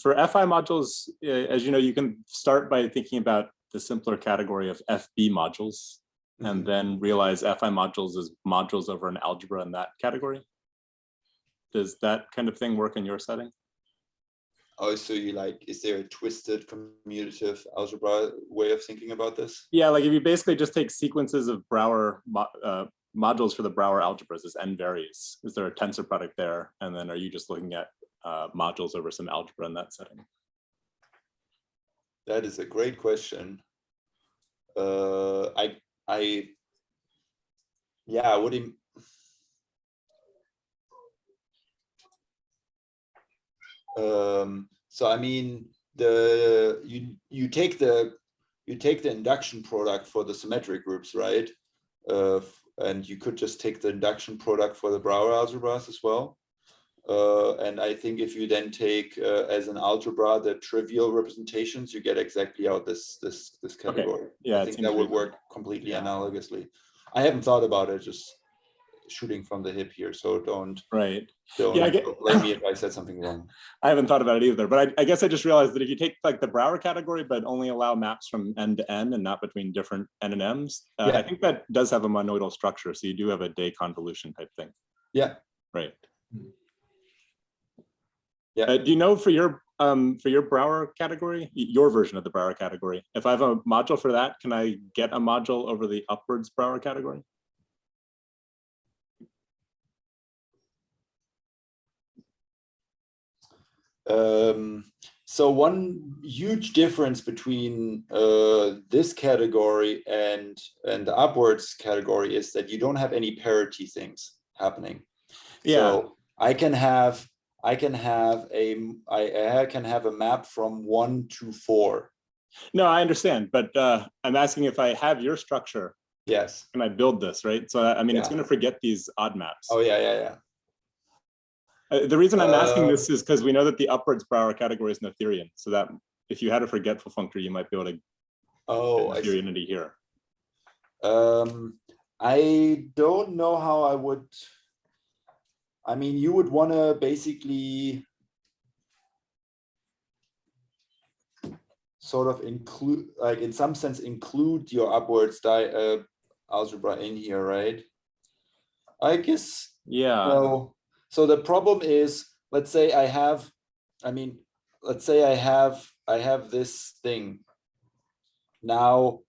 for FI modules, as you know, you can start by thinking about the simpler category of FB modules, and then realize FI modules is modules over an algebra in that category. Does that kind of thing work in your setting? Oh, so you like, is there a twisted commutative algebra way of thinking about this? Yeah, like if you basically just take sequences of Brouwer modules for the Brouwer algebras as n varies, is there a tensor product there? And then are you just looking at modules over some algebra in that setting? That is a great question. Yeah, I would. So I mean, you take the induction product for the symmetric groups, right? And you could just take the induction product for the Brouwer algebras as well. And I think if you then take as an algebra the trivial representations, you get exactly out this category. Okay. Yeah, I think that would work completely analogously. I haven't thought about it, just shooting from the hip here, so don't blame me if I said something wrong. I haven't thought about it either, but I guess I just realized that if you take like the Brouwer category but only allow maps from n to n and not between different n and m's, I think that does have a monoidal structure, so you do have a day convolution type thing. Yeah, right. Yeah. Do you know for your Brouwer category, your version of the Brouwer category, if I have a module for that, can I get a module over the upwards Brouwer category? So one huge difference between this category and the upwards category is that you don't have any parity things happening. Yeah. So I can have a map from 1 to 4. No, I understand, but I'm asking if I have your structure. Yes. Can I build this, right? So I mean, it's going to forget these odd maps. Oh yeah. The reason I'm asking this is because we know that the upwards Brouwer category is Noetherian, so that if you had a forgetful functor, you might be able to get Noetherianity here. I don't know how I would. I mean, you would want to basically sort of include, like in some sense, include your upwards algebra in here, right? I guess. Yeah. No. So the problem is, let's say I have this thing. Now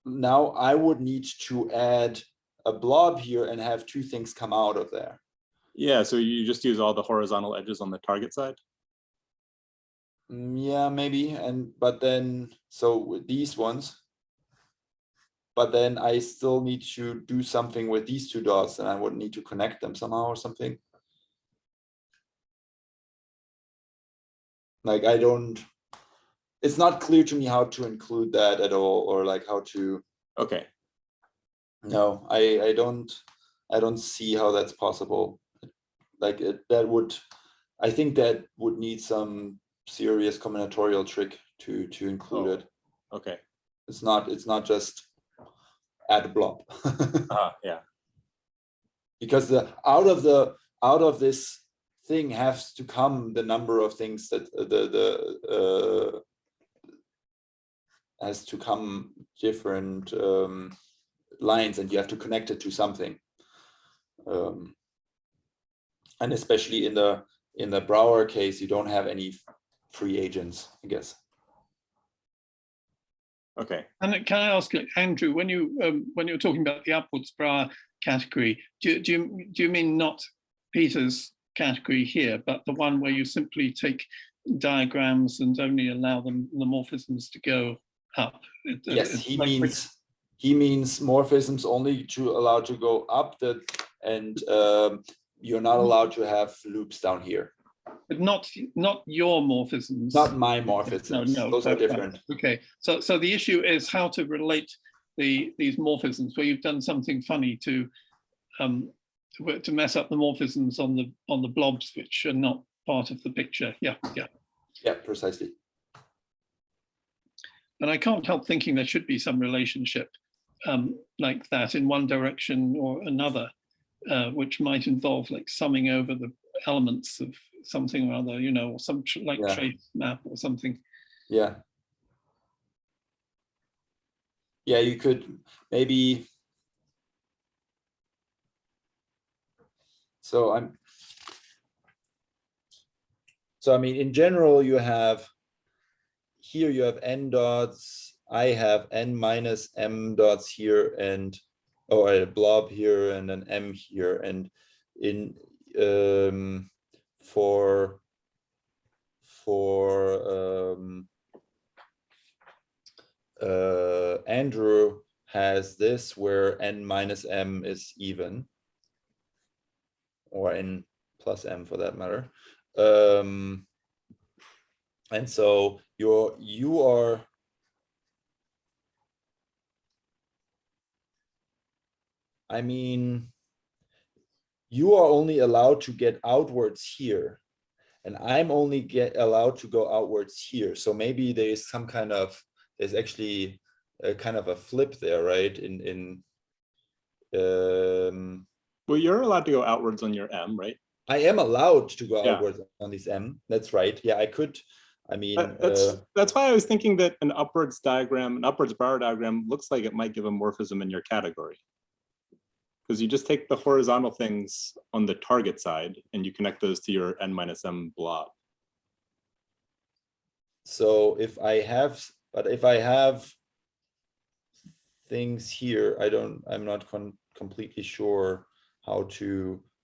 now I would need to add a blob here and have two things come out of there. Yeah, so you just use all the horizontal edges on the target side? Yeah, maybe. But then, so with these ones, but then I still need to do something with these two dots, and I would need to connect them somehow or something. Like it's not clear to me how to include that at all, or like how to. Okay. No, I don't see how that's possible. Like I think that would need some serious combinatorial trick to include it. Okay. It's not just add a blob. Yeah. Because out of this thing has to come the number of things that has to come different lines, and you have to connect it to something. And especially in the Brouwer case, you don't have any free agents, I guess. Okay. And can I ask, Andrew, when you're talking about the upwards Brouwer category, do you mean not Peter's category here, but the one where you simply take diagrams and only allow the morphisms to go up? Yes, he means morphisms only to allow to go up, and you're not allowed to have loops down here. But not your morphisms. Not my morphisms. No, those are different. Okay, so the issue is how to relate these morphisms, where you've done something funny to mess up the morphisms on the blobs which are not part of the picture. Yeah, precisely. And I can't help thinking there should be some relationship like that in one direction or another, which might involve like summing over the elements of something or other, you know, or some trace map or something. Yeah, you could maybe. So I mean, in general, you have n dots. I have n minus m dots here, and a blob here, and an m here, and in for Andrew has this where n minus m is even, or n plus m for that matter. And so you are I mean, you are only allowed to get outwards here, and I'm only allowed to go outwards here. So maybe there's there's actually a kind of a flip there, right? Well, you're allowed to go outwards on your M, right? I am allowed to go outwards on this M. That's right. Yeah, I could. I mean, that's why I was thinking that an upwards Brouwer diagram looks like it might give a morphism in your category. Because you just take the horizontal things on the target side and you connect those to your n minus m blob. So if I have things here, I'm not completely sure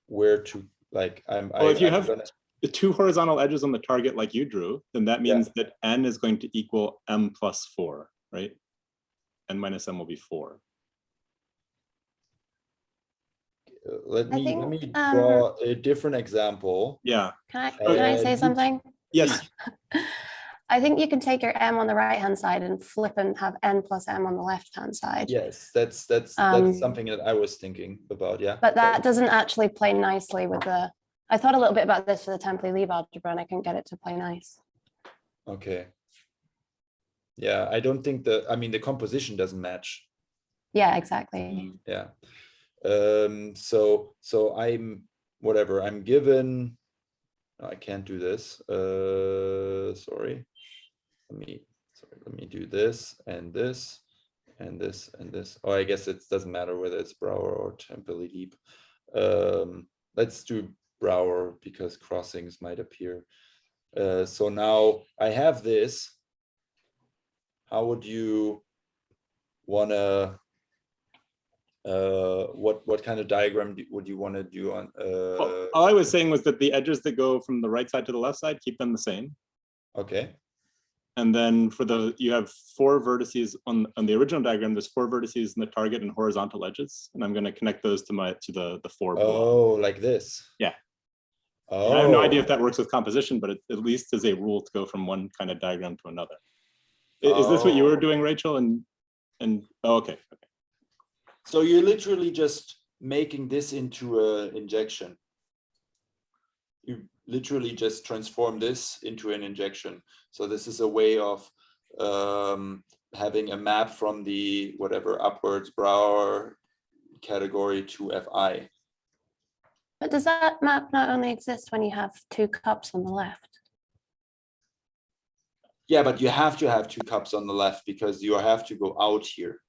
where to like. Well, if you have the two horizontal edges on the target like you drew, then that means that n is going to equal m plus 4, right? N minus m will be 4. Let me draw a different example. Yeah. Can I say something? Yes. I think you can take your m on the right hand side and flip and have n plus m on the left hand side. Yes, that's something that I was thinking about. Yeah. But that doesn't actually play nicely with the. I thought a little bit about this for the Template-Lieb algebra, and I couldn't get it to play nice. Okay. Yeah, I don't think the composition doesn't match. Yeah, exactly. Yeah. So I'm given. No, I can't do this. Sorry. Let me do this and this and this and this. Oh, I guess it doesn't matter whether it's Brouwer or Template-Lieb. Let's do Brouwer because crossings might appear. So now I have this. How would you want to? What kind of diagram would you want to do on? Well, all I was saying was that the edges that go from the right side to the left side, keep them the same. Okay. And then you have 4 vertices on the original diagram. There's 4 vertices in the target and horizontal edges, and I'm going to connect those to the 4 below. Oh, like this. Yeah. Oh. I have no idea if that works with composition, but it at least is a rule to go from one kind of diagram to another. Is this what you were doing, Rachel? Okay. So you're literally just making this into an injection. You literally just transform this into an injection. So this is a way of having a map from the upwards Brouwer category to Fi. But does that map not only exist when you have two cups on the left? Yeah, but you have to have two cups on the left because you have to go out here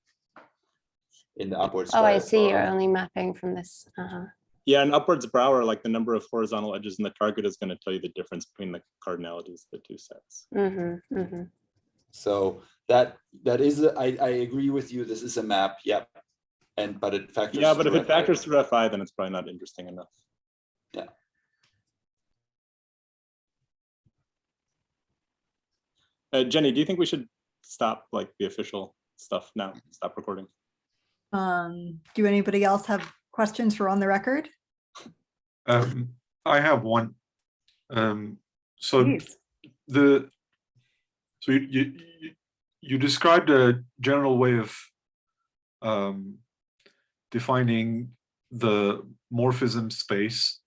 in the upward Oh, I spiral. see. You're only mapping from this. Yeah, and upwards brower, like the number of horizontal edges in the target is going to tell you the difference between the cardinalities of the two sets. So that is, I agree with you. This is a map. Yep. But it factors. Yeah, but if through it factors through FI, then it's probably not interesting enough. Yeah. Jenny, do you think we should stop like the official stuff now? Stop recording. Do anybody else have questions for on the record? I have one. So Please. you described a general way of defining the morphism space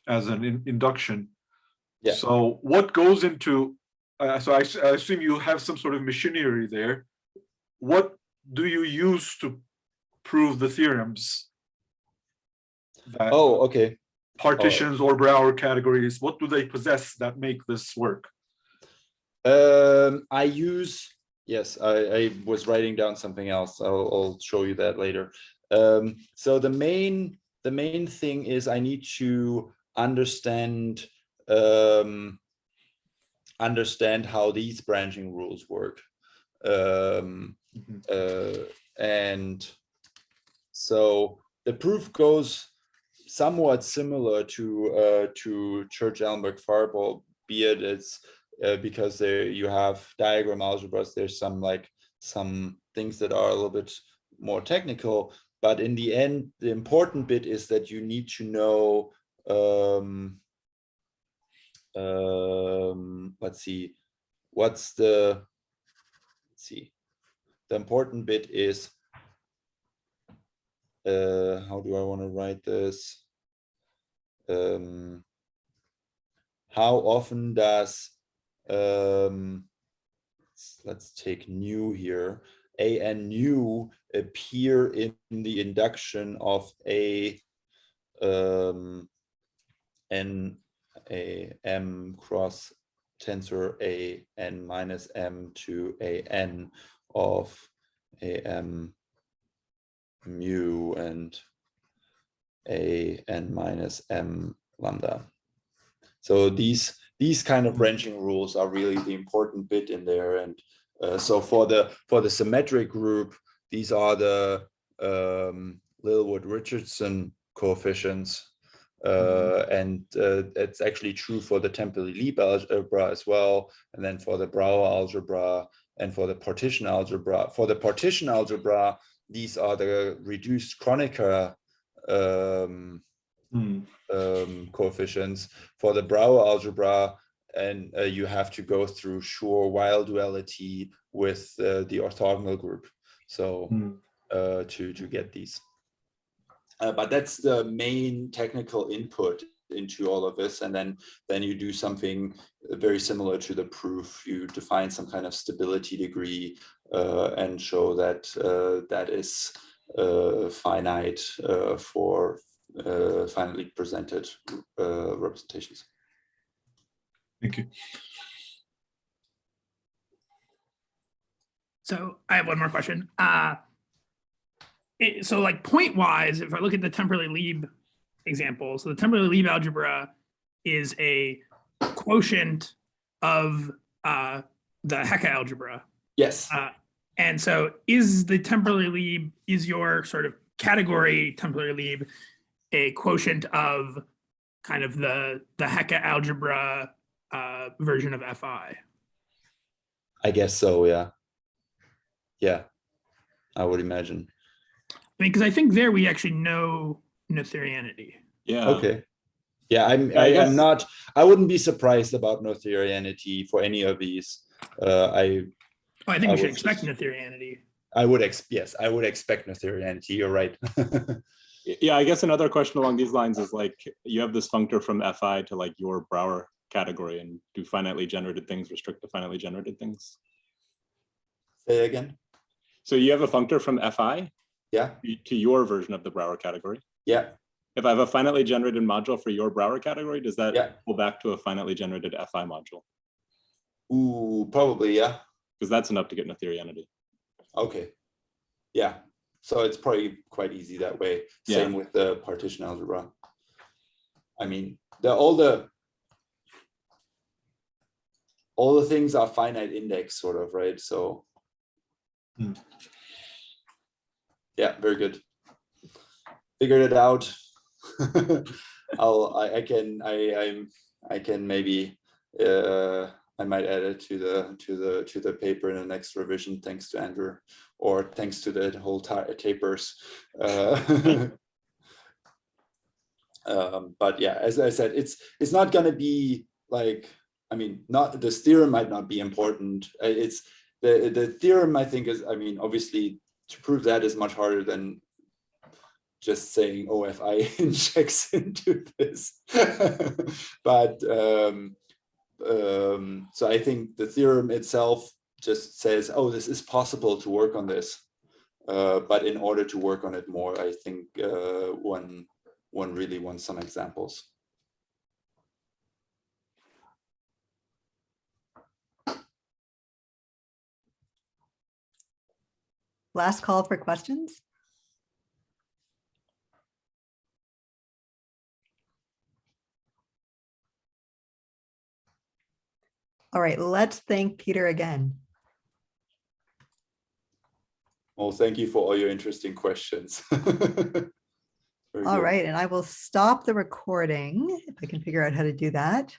as an induction. Yeah. So what goes into, so I assume you have some sort of machinery there. What do you use to prove the theorems? That Oh, okay. partitions or Brouwer categories, what do they possess that make this work? I use, yes, I was writing down something else. I'll show you that later. So the main thing is I need to understand how these branching rules work. And so the proof goes somewhat similar to Church-Ellenberg-Faribault, be it it's because there you have diagram algebras. There's some things that are a little bit more technical, but in the end, the important bit is that you need to know. Let's see. The important bit is. How do I want to write this? How often does let's take new here, an new appear in the induction of a m cross tensor a n minus m to a n of a m mu and a n minus m lambda. So these kind of branching rules are really the important bit in there. And so for the symmetric group, these are the Littlewood-Richardson coefficients. And it's actually true for the Temperley-Lieb algebra as well. And then for the Brouwer algebra and for the partition algebra. For the partition algebra, these are the reduced Kronecker coefficients. For the Brouwer algebra, and you have to go through Schur-Weil duality with the orthogonal group. So to get these. But that's the main technical input into all of this. And then you do something very similar to the proof. You define some kind of stability degree and show that that is finite for finally presented representations. Thank you. So I have one more question. So like point wise, if I look at the Temperley-Lieb example, so the Temperley-Lieb algebra is a quotient of the Hecke algebra. Yes. And so is the Temperley-Lieb, is your sort of category Temperley-Lieb a quotient of kind of the Hecke algebra version of FI? I guess so, yeah. Yeah, I would imagine. I mean, because I think there we actually know Noetherianity. Yeah. Okay. Yeah, I wouldn't be surprised about Noetherianity for any of these. I think we should expect Noetherianity. I would expect Noetherianity. You're right. Yeah, I guess another question along these lines is like you have this functor from FI to like your Brouwer category, and do finitely generated things restrict to finitely generated things? Say again. So you have a functor from FI, yeah, to your version of the Brouwer category. Yeah. If I have a finitely generated module for your Brouwer category, does that Yeah. go back to a finitely generated FI module? Ooh, probably, yeah. Because that's enough to get in a theory entity. Okay. Yeah. So it's probably quite easy that way. Same Yeah. with the partition algebra. I mean, all the things are finite index sort of, right? So yeah, very good. Figured it out. I can maybe I might add it to the paper in the next revision, thanks to Andrew, or thanks to the whole TAPIRS. But yeah, as I said, it's not going to be like, I mean, not this theorem might not be important. It's the theorem, I think, is, I mean, obviously to prove that is much harder than just saying, oh, if I injects into this. But so I think the theorem itself just says, oh, this is possible to work on this. But in order to work on it more, I think one really wants some examples. Last call for questions. All right, let's thank Peter again. Well, thank you for all your interesting questions. All right, and I will stop the recording if I can figure out how to do that.